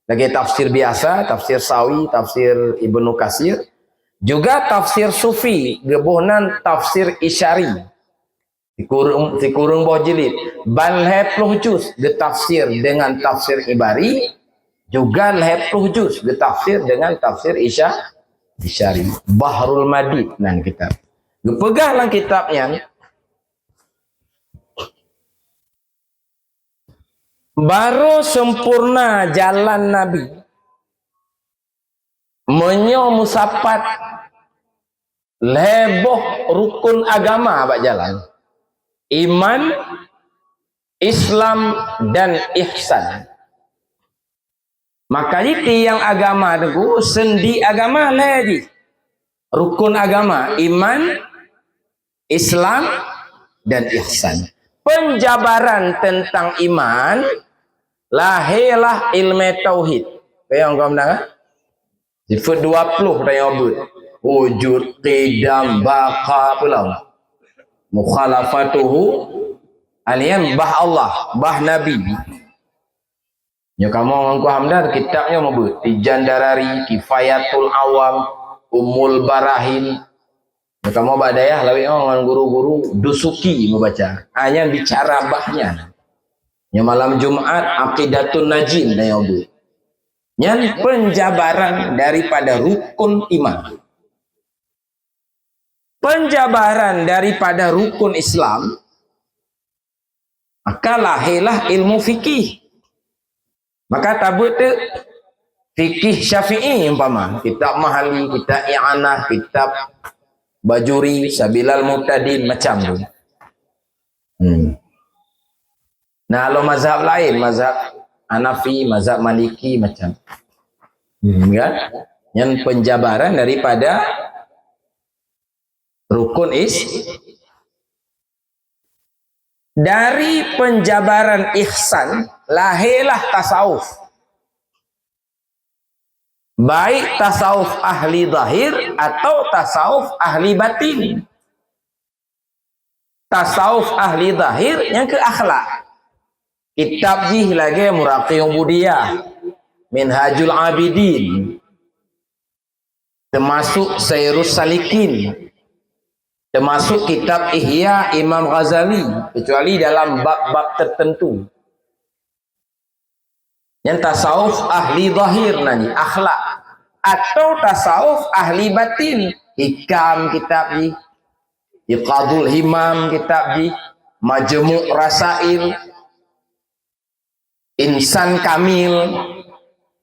lagi tafsir biasa, tafsir Sawi, tafsir Ibnu Katsir, juga tafsir Sufi, gebohnan tafsir Isyari. Dikurung bawah jilid. Balhepluh juz ditafsir dengan tafsir Ibari, juga lehepluh juz ditafsir dengan tafsir Isyari. Bahrul Madid nan kitab. Pegahlah kitabnya. Baru sempurna jalan Nabi menyomusapat leboh rukun agama bak jalan iman, Islam dan ihsan. Maka itu yang agama itu sendi agama lagi rukun agama iman, Islam dan ihsan. Penjabaran tentang iman lahirlah ilmu tauhid. Yang kau mendengar? Sifat 20 dah yang abud. Wujud, qidam, baqa pula. Mukhalafatuhu alian bah Allah, bah Nabi. Ya kamu mengaku hamdan kitabnya mabut. Tijan Darari, Kifayatul Awam, Ummul Barahin. Ya kamu badayah lawi orang guru-guru dusuki membaca. Hanya bicara bahnya. Ya malam Jumat Aqidatun Najim dan yobu. Yang penjabaran daripada rukun iman. Penjabaran daripada rukun Islam. Maka lahirlah ilmu fikih. Maka tabut tu fikih Syafi'i umpama, kitab Mahali, kitab I'anah, kitab Bajuri, Sabilal Muqtadin macam tu. Nah, kalau mazhab lain, mazhab Hanafi, mazhab Maliki macam. Kan? Yang penjabaran daripada rukun dari penjabaran ihsan lahirlah tasawuf. Baik tasawuf ahli zahir atau tasawuf ahli batin. tasawuf ahli zahir yang ke akhlak. Kitab jih lagi Muraqiyung Budiyah, Minhajul Abidin, termasuk Sayrus Salikin, termasuk kitab Ihya Imam Ghazali, kecuali dalam bab-bab tertentu. Yang tasawuf ahli zahir nani akhlak, atau tasawuf ahli batin, Hikam kitab ni, Iqadul Himam kitab ni, Majmu' Rasail, Insan Kamil,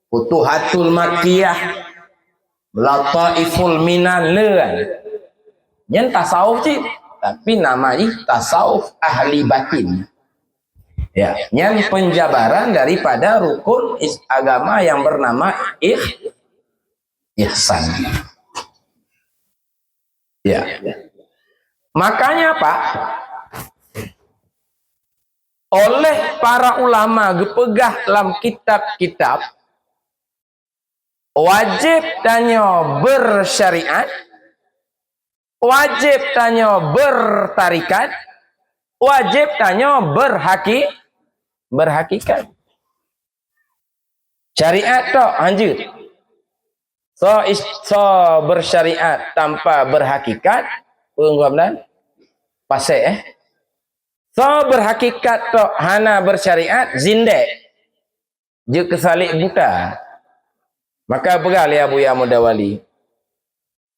Futuhatul Makkiyah, Lataiful Minan lean. Yang tasawuf sih, tapi namanya tasawuf ahli batin. Ya, yang penjabaran daripada rukun agama yang bernama ihsan. Ya. Makanya Pak, oleh para ulama gepegah dalam kitab-kitab wajib tanya bersyariat, wajib tanya bertarikat, wajib tanya berhakikat. Syariat tok lanjut. So bersyariat tanpa berhakikat, pengguam pasai So berhakikat tok hana bersyariat zindek. Je kesalik buta. Maka pegali Abu Ya Mudawali.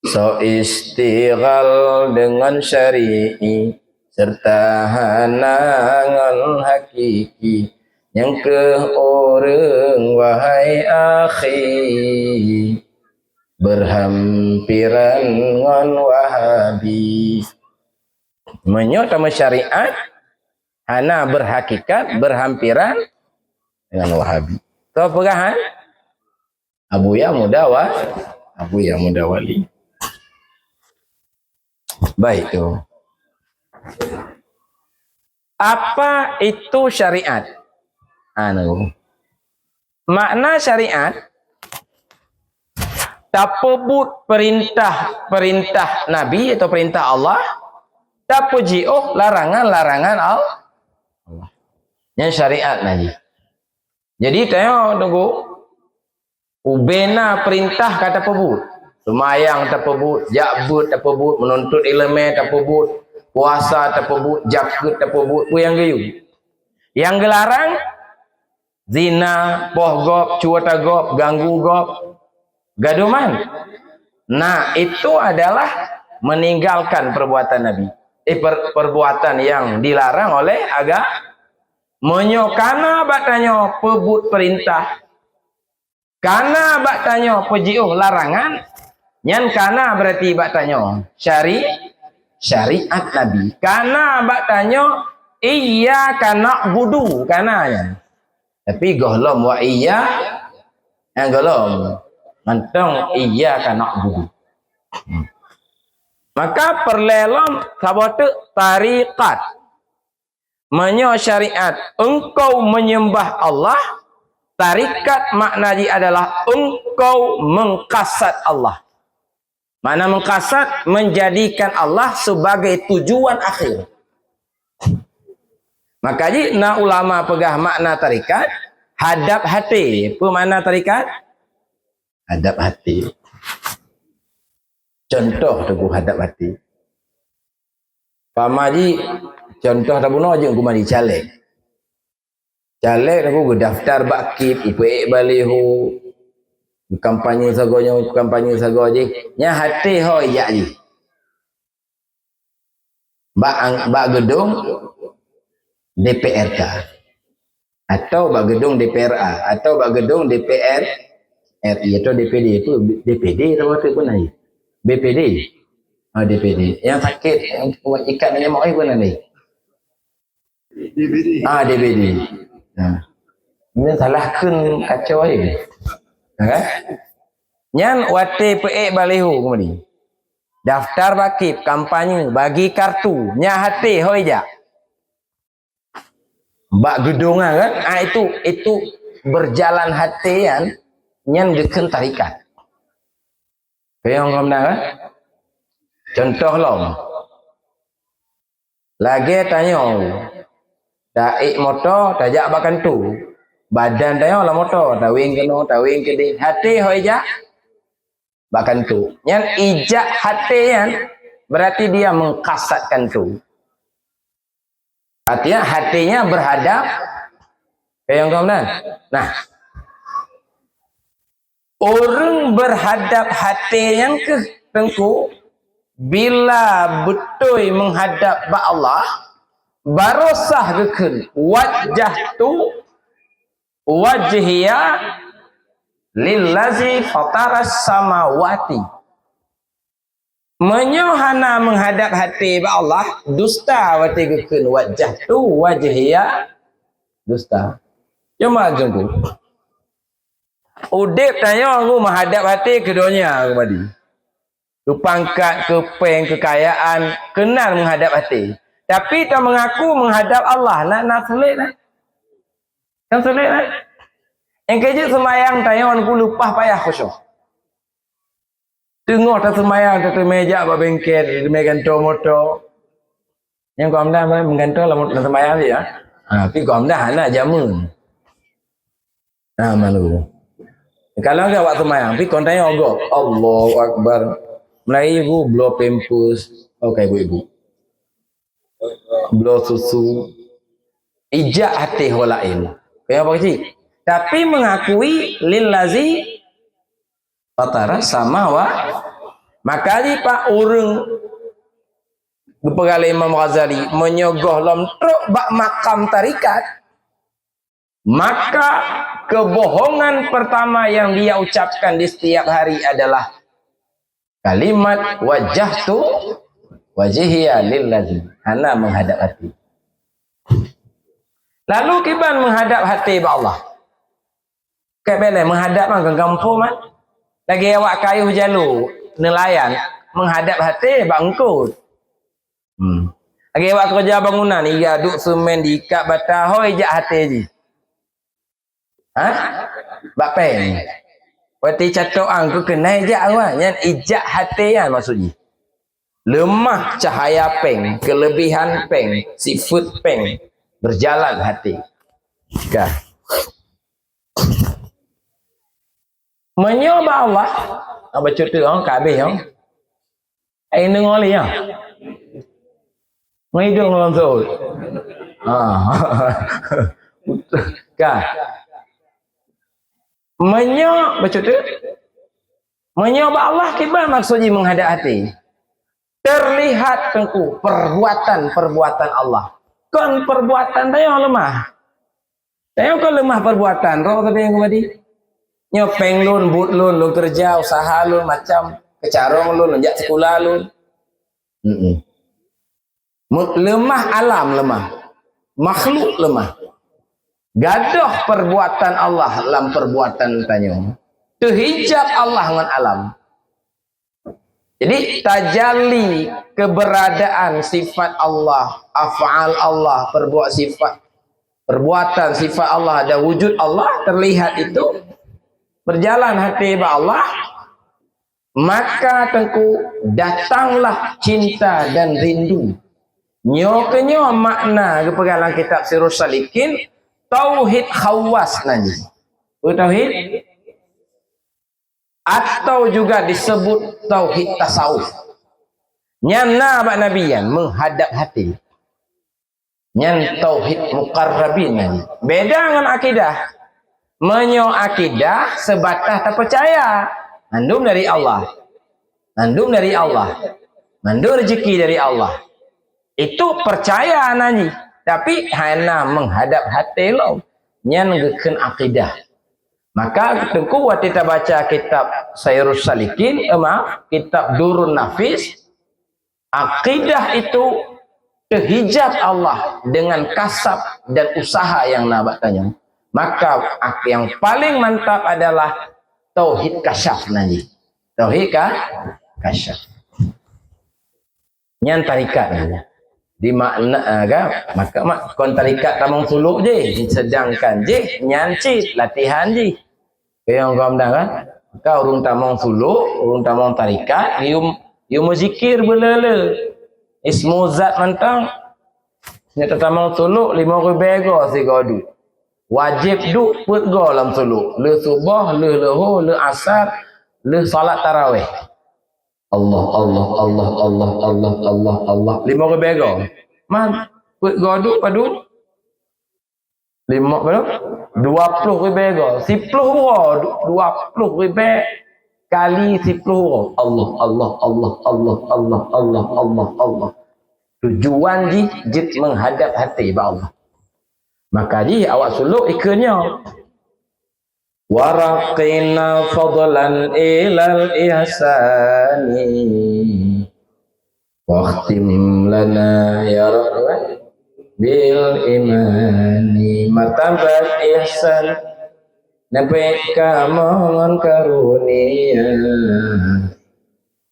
So istighal dengan syari'i serta hanangan hakiki yang ke orang wahai akhi berhampiran ngan wahabi menyot sama syariat hana berhakikat berhampiran dengan wahabi. So pegahan Abu Ya Mudawali. Baik tu. Apa itu syariat? Makna syariat tapebut perintah Nabi atau perintah Allah, tapuji'uh larangan Allah. Yang syariat naji. Jadi tengok tunggu. Ubena perintah kata pebut. Semayang tapebut, jakbut tapebut, menuntut ilmu tapebut, puasa tapebut, jaket tapebut, pu yang gayu. Yang gelarang zina, pohgop, cuatagop, ganggu gop, gaduman. Nah, itu adalah meninggalkan perbuatan Nabi. Perbuatan yang dilarang oleh agama. Menyokana batanya pebut perintah. Kana batanya pejiuh larangan. Nyan kana berarti batanya syariat Nabi. Kana batanya iya kana budu kananya. Tapi golom wa iya yang golom mantong iya kana budu. Maka perlelom sabote tariqat menyo syariat engkau menyembah Allah. Tarikat makna dia adalah engkau mengkasat Allah. Mana mengkasat menjadikan Allah sebagai tujuan akhir. Makanya na ulama pegah makna tarikat hadap hati. Apa makna tarikat? Hadap hati. Contoh teguh hadap hati. Pamaji contoh tabuno aja aku mandi caleg. Caleg aku daftar bakit IPE balihu kampanye sagonya nya hati ho iya ji. Bak gedung DPRK atau bak gedung DPRA atau bak gedung DPR RI atau DPD itu DPD atau apa pun aja. BPD. DPD. Yang sakit yang ikan nyamuk ai pun ada. DPD. DPD. Nah. Ini salahkan kacau aja. Nyan wate PE balihu kemudian. Daftar bakip kampanye bagi kartu nya hati hoja. Bak gedungan kan? Itu berjalan hatian nyan deken tarikat. Kayang kamna kan? Contoh lom. Lagi tanya, daik motor, tajak bakan tu. Badan tanya lah motor, tawing kena, tawing kedi. Hati ho ijak, bakan tu. Yang ijak hati yang berarti dia mengkasatkan tu. Artinya hatinya berhadap ke yang kawan. Nah, orang berhadap hati yang ke tengku bila betul menghadap ba Allah baru sah gekun wajah tu wajhiya lillazi fataras samawati. Menyohana menghadap hati ba Allah dusta wati gekun wajah tu wajhiya dusta. Cuma jengku udip tanya aku menghadap hati keduanya kembali. Ke pangkat, ke peng, kekayaan, kenal menghadap hati. Tapi tak mengaku menghadap Allah. Nak sulit lah. Yang sulit lah. Yang kejut semayang tanya aku lupa payah khusyuk. Tengok tak semayang, tak meja apa bengkel, meganto motor. Yang kau amdah mengganto lah motor semayang dia. Tapi kau amdah nak jamun. Malu. Kalau enggak waktu semayang, tapi kau tanya ogok. Allahu Akbar. Mulai ibu blow pampers, okay ibu. Blow susu, ijak hati orang lain. Kayak apa sih? Tapi mengakui lillazi fatara sama wa. Maka ni pak urang berpegali Imam Ghazali menyogoh lom truk bak makam tarikat. Maka kebohongan pertama yang dia ucapkan di setiap hari adalah kalimat wajah tu wajhiya lillazi, ana menghadap hati. Lalu kiban menghadap hati ba Allah. Kayak bela menghadap kan kampung man. Lagi awak kayu jalu nelayan menghadap hati ba engkau. Lagi awak kerja bangunan iya duk semen diikat bata hoi jak hati ji. Ba peng. Wati catoan ku kenai jak awak yang ijak hati kan maksudnya. Lemah cahaya peng, kelebihan peng, sifat peng, berjalan hati. Kah. Menyoba Allah, baca tu orang kabeh yang. Ai nengoli ya. Ngidung langsung. Kah. Baca tu. Menyoba Allah kibar maksudnya menghadap hati. Terlihat tengku perbuatan Allah. Kon perbuatan tayo lemah. Tayo kon lemah perbuatan. Roh tapi yang kembali. Nyopeng lun, but lun kerja, usaha lun macam kecarong lun, njak sekolah lun. Lemah alam lemah. Makhluk lemah. Gadoh perbuatan Allah dalam perbuatan tanyo. Terhijab Allah dengan alam. Jadi tajalli keberadaan sifat Allah, af'al Allah, perbuatan sifat Allah dan wujud Allah terlihat itu berjalan hati ba Allah, maka tengku datanglah cinta dan rindu. Nyo makna kepegalan kitab Sirrus Salikin tauhid khawas nanti. Tauhid atau juga disebut tauhid tasawuf. Nyana bak nabiyan menghadap hati. Nyan tauhid muqarrabin nanti. Beda dengan akidah. Menyo akidah sebatas tak percaya. Mandum dari Allah. Mandum dari Allah. Mandum rezeki dari Allah. Itu percaya nanti. Tapi hanya menghadap hati lo. Nyan geken akidah. Maka tengku waktu kita baca kitab Sirrus Salikin, kitab Durrun Nafis, akidah itu terhijab Allah dengan kasab dan usaha yang nak tanya. Maka yang paling mantap adalah tauhid kasyaf nanti. Tauhid kasyaf. Nyan tarikat nanti. Di makna maka kon tarikat tamang suluk je, sedangkan je nyancit latihan je. Yang kau amdah kan? Kau urung tamang suluk, urung tamang tarikat, you muzikir belala. Ismu zat mantang Nya tatamang suluk 5 bego si godu. Wajib duk put go dalam suluk. Le subuh, le lohor, le asar, le salat tarawih. Allah Allah Allah Allah Allah Allah Allah 5 bego. Man put go duk padu 5 berapa? 20 bego. 10 ro 20 ribu kali 10 ro. Allah Allah Allah Allah Allah Allah Allah Allah. Tujuan jit menghadap hati ba Allah. Maka awak suluk ikannya waraqina fadlan ilal ihsani waqtim lana ya rabb bil imani martabat ihsan nabi kamu karunia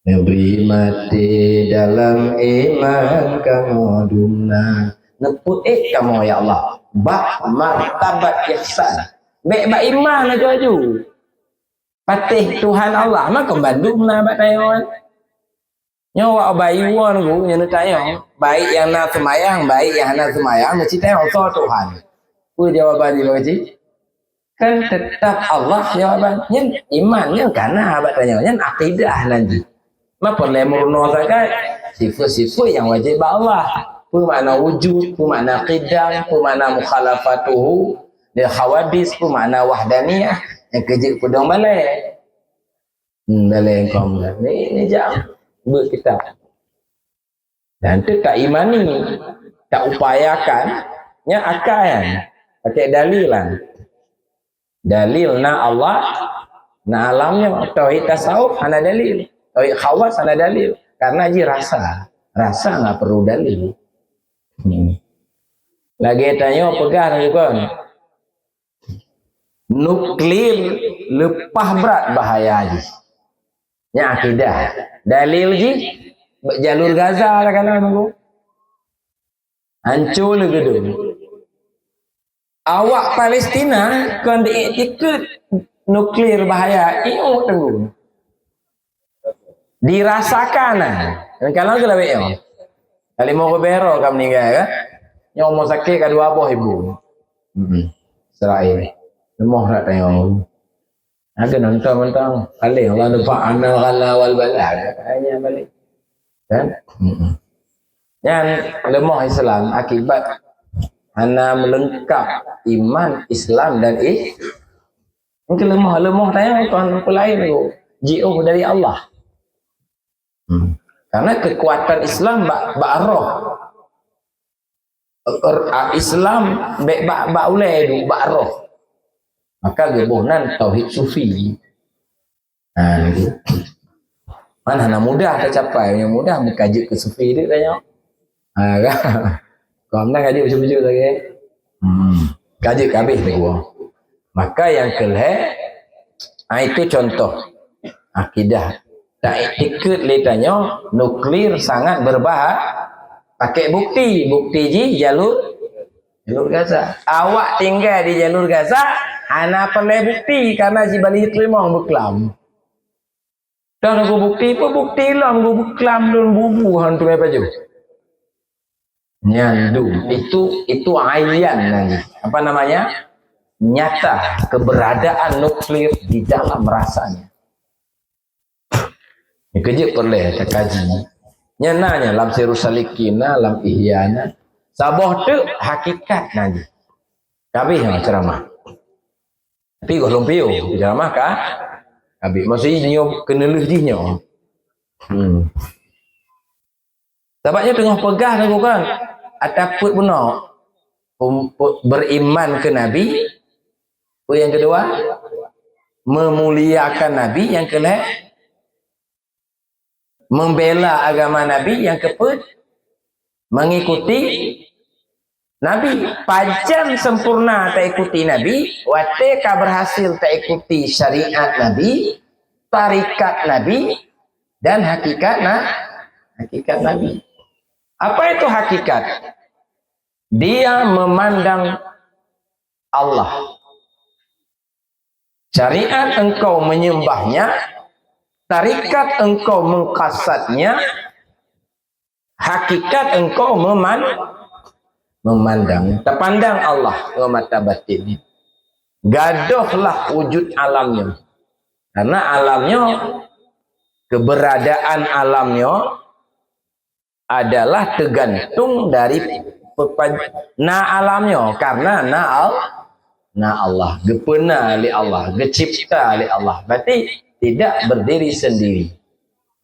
memberi mati dalam iman kamu dumna neput kamu ya Allah bak martabat ihsan baik bak iman aja ju patih Tuhan Allah maka bandung na bak tayon nyawa bayi won ku nya tayon baik yang na semayang mesti tayon so Tuhan ku jawaban dia bagi kan tetap Allah jawabannya imannya karena bak tayon akidah nanti maka lemurno saja sifat-sifat yang wajib Allah apa makna wujud, apa makna qidam, apa makna mukhalafatuhu dia khawadis, apa makna wahdaniyah yang kejik pedang balai balai kaum ni jauh berkitab dan tu tak imani tak upayakan nya akan pakai dalilan dalil na Allah na alamnya tauhid tasawuf ana dalil tauhid khawas ana dalil karena rasa nggak perlu dalil. Lagi tanya pegang juga nuklir lepah berat bahaya ji nya akidah dalil ji jalur Gaza lah kan nunggu hancur le gedung awak Palestina kan diikut nuklir bahaya iyo tunggu dirasakan dan kalau ke lebih yo kali mau bero kamu meninggal kan yang mau sakit kedua abah ibu Israel lemoh nak tengok ada nonton paling Allah nampak anak kala wal balad hanya balik kan yang lemah Islam akibat hana melengkap iman Islam dan mungkin lemah tanya tuan lain tu jauh dari Allah karena kekuatan Islam roh Islam bak ulai du bak roh maka gebohnan tauhid sufi mana mudah tercapai yang mudah mengkaji ke sufi dia tanya kalau nak kaji usul-usul lagi kaji habis gua maka yang kelih itu contoh akidah tak ikut letanya nuklir sangat berbahaya pakai bukti ji jalur Gaza awak tinggal di jalur Gaza ana perlu bukti karena si balik terima berkelam dan aku bukti lah aku berkelam dan bubu hantu apa je nyandu itu ayan nanti apa namanya nyata keberadaan nuklir di dalam rasanya kejip perlu tak kaji nyananya lam sirusalikina lam ihyana sabah tu hakikat nanti kabeh ceramah tapi kalau lumpio ceramah kah kabeh maksudnya kena lehdinya sebabnya tengah pegah aku kan ataupun benar beriman ke Nabi yang kedua memuliakan Nabi yang kedua membela agama Nabi yang keempat mengikuti Nabi pancen sempurna tak ikuti Nabi wateka berhasil tak ikuti syariat Nabi tarikat Nabi dan hakikat Nabi apa itu hakikat dia memandang Allah syariat engkau menyembahnya tarikat engkau mengkasadnya hakikat engkau memandang, terpandang Allah dengan mata batin. Gaduhlah wujud alamnya. Karena alamnya, keberadaan alamnya adalah tergantung dari alamnya. Karena Allah, gepena oleh Allah, gecipta oleh Allah. Berarti tidak berdiri sendiri.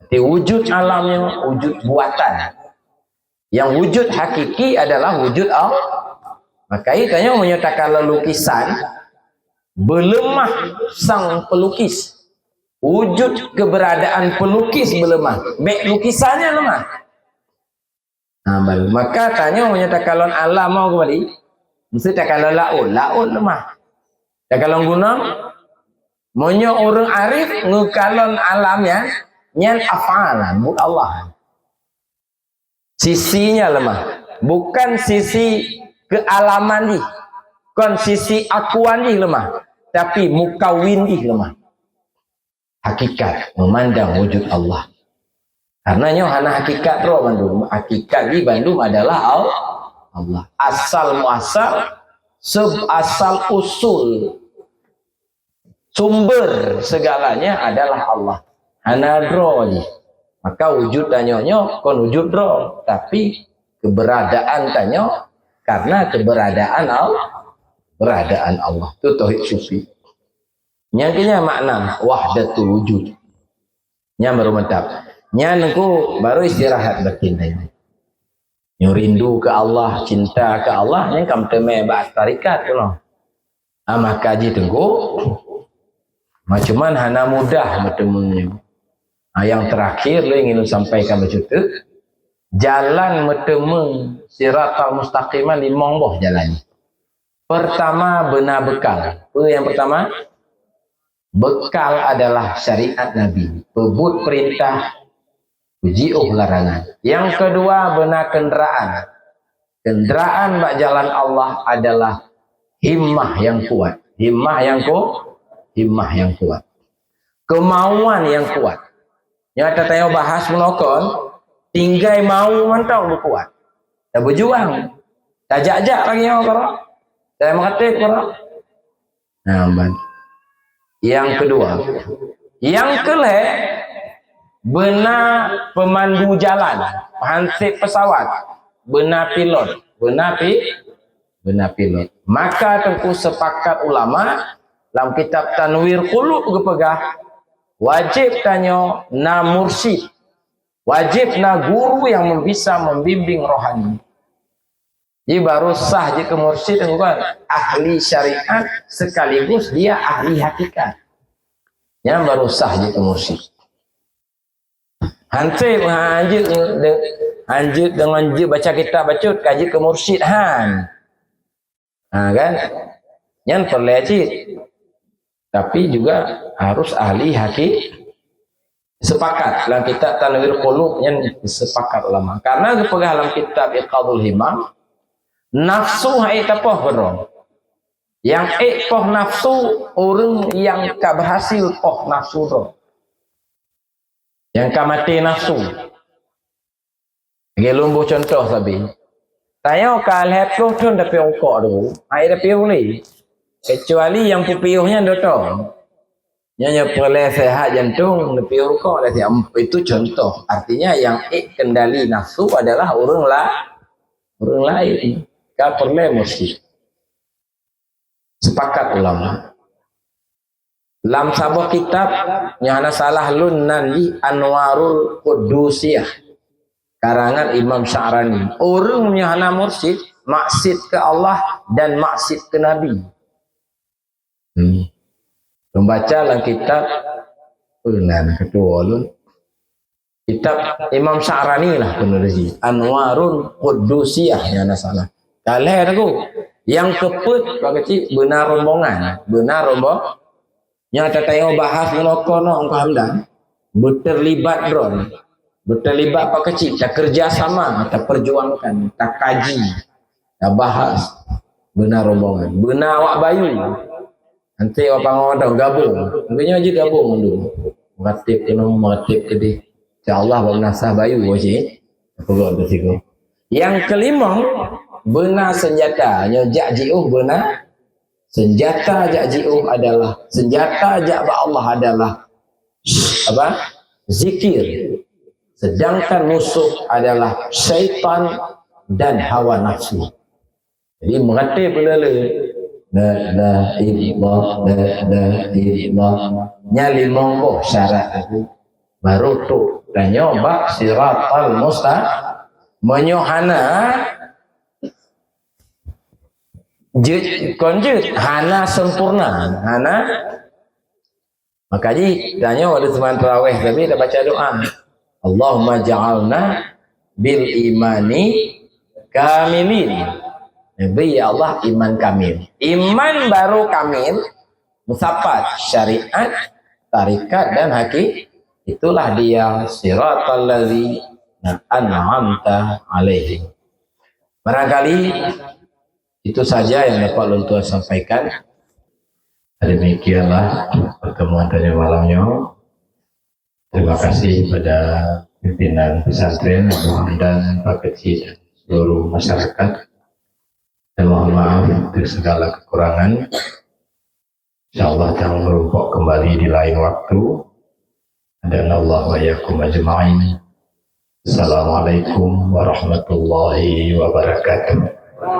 Berarti wujud alamnya wujud buatan. Yang wujud hakiki adalah wujud Allah. Maka itanya menyatakan lukisan belemah sang pelukis. Wujud keberadaan pelukis belemah. Baik lukisannya lemah. Maka tanya menyatakan alam mau kembali. Mesti tak kalau laut lemah. Tak kalau gunung, monyo orang arif ngekalon alamnya nyan afalan bukan Allah. Sisinya lemah, bukan sisi kealaman di, kon sisi akuan di lemah, tapi mukawin di lemah. Hakikat memandang wujud Allah. Karenanya hana hakikat roh Bandung. Hakikat di Bandung adalah Allah. Asal muasal, asal usul, sumber segalanya adalah Allah. Hana roh je. Maka wujud tanyonyo kon wujud roh, tapi keberadaan tanyo karena keberadaan Allah. Itu tauhid sufi. Yang kini makna wahdatul wujud. Nya baru mantap. Nya nengku baru istirahat batin tanya. Yang rindu ke Allah, cinta ke Allah, yang kam teme ba'at tarikat kuno. Amah kaji tengku. Macuman hana mudah bertemunya. Yang terakhir lo ingin sampaikan bercerita, jalan bertemu siratal mustaqiman di mongboh jalan. Pertama benar bekal. Yang pertama bekal adalah syariat Nabi. Pebut perintah, ujiuh larangan. Yang kedua benar kenderaan. Kenderaan bak jalan Allah adalah himmah yang kuat. Himmah yang kuat. Kemauan yang kuat. Yang tanya bahas menokon, tinggal mau mantau berkuat. Dah berjuang. Dah jak-jak lagi yang korok. Saya mengatik korok. Nah, yang kedua. Yang kelek, benar pemandu jalan. Hansip pesawat. Benar pilot. Benar pilot. Maka tengku sepakat ulama, dalam kitab Tanwir Qulub kepegah, wajib tanya na mursyid, wajib na guru yang bisa membimbing rohani. Jadi baru sah jika mursyid bukan ahli syariat sekaligus dia ahli hakikat. Yang baru sah jika mursyid. Hansip anjut dengan baca kitab bacut kaji ke mursyid han. Kan? Yang perlecit. Tapi juga harus ahli sepakat dalam kitab Tanwir Qulub yang sepakat ulama. Karena kepegah dalam kitab Iqadul Himam, nafsu hai tapoh berong. Yang poh nafsu orang yang tak berhasil poh nafsu roh. Yang tak mati nafsu. Lagi lumbuh contoh sabi. Tanya kalau tu tu dah piung kok dulu, air dah piung ni. Kecuali yang pupiuhnya dotong. Yang perle sehat jantung dah piung kok dah itu contoh. Artinya yang kendali nafsu adalah orang lain. Kau perle mesti. Sepakat ulama. Dalam sebuah kitab yang ada salah lunnan li Anwarul Qudusiyah. Karangan Imam Sya'rani. Orang yang hana mursyid, maksud ke Allah dan maksud ke Nabi. Membaca dalam kitab kedua lun. Kitab Imam Sya'rani lah penulis. Anwarul Qudusiyah yang ada salah. Kalau aku yang keput pak kecil benar rombongan, yang tanya bahas melokono engkau hamdan, berterlibat drone. Berterlibat apa kecil, tak kerjasama, tak perjuangkan, tak kaji, tak bahas, benar rombongan, benar awak bayu, nanti awak pangawat gabung, mungkinnya aja gabung dulu, mengatip ke dia, insyaAllah menasah bayu, wajib, aku buat bersiko. Yang kelima, benar senjatanya jak jiuh benar. Senjata jak jiuh adalah senjata jak Allah adalah apa? Zikir. Sedangkan musuh adalah syaitan dan hawa nafsu. Jadi mengerti benda le. La ilallah, la ilallah. Nyali monggo syarat itu. Baru tu dan nyoba siratal menyohana konjut hana sempurna hana makanya tanya waktu teman tarawih tapi dah baca doa Allahumma ja'alna bil imani kamilin. Nabi ya Allah iman kamil. Iman baru kamil musafat syariat tarikat dan hakik. Itulah dia siratal ladzi an'amta alaihi. Barangkali itu saja yang dapat Luntua sampaikan. Demikianlah pertemuan tadi malamnya. Terima kasih pada pimpinan pesantren dan Pak Kecil dan seluruh masyarakat. Dan mohon maaf untuk segala kekurangan. InsyaAllah jangan merumpok kembali di lain waktu. Dan Allah wa yakum ajma'in. Assalamualaikum warahmatullahi wabarakatuh.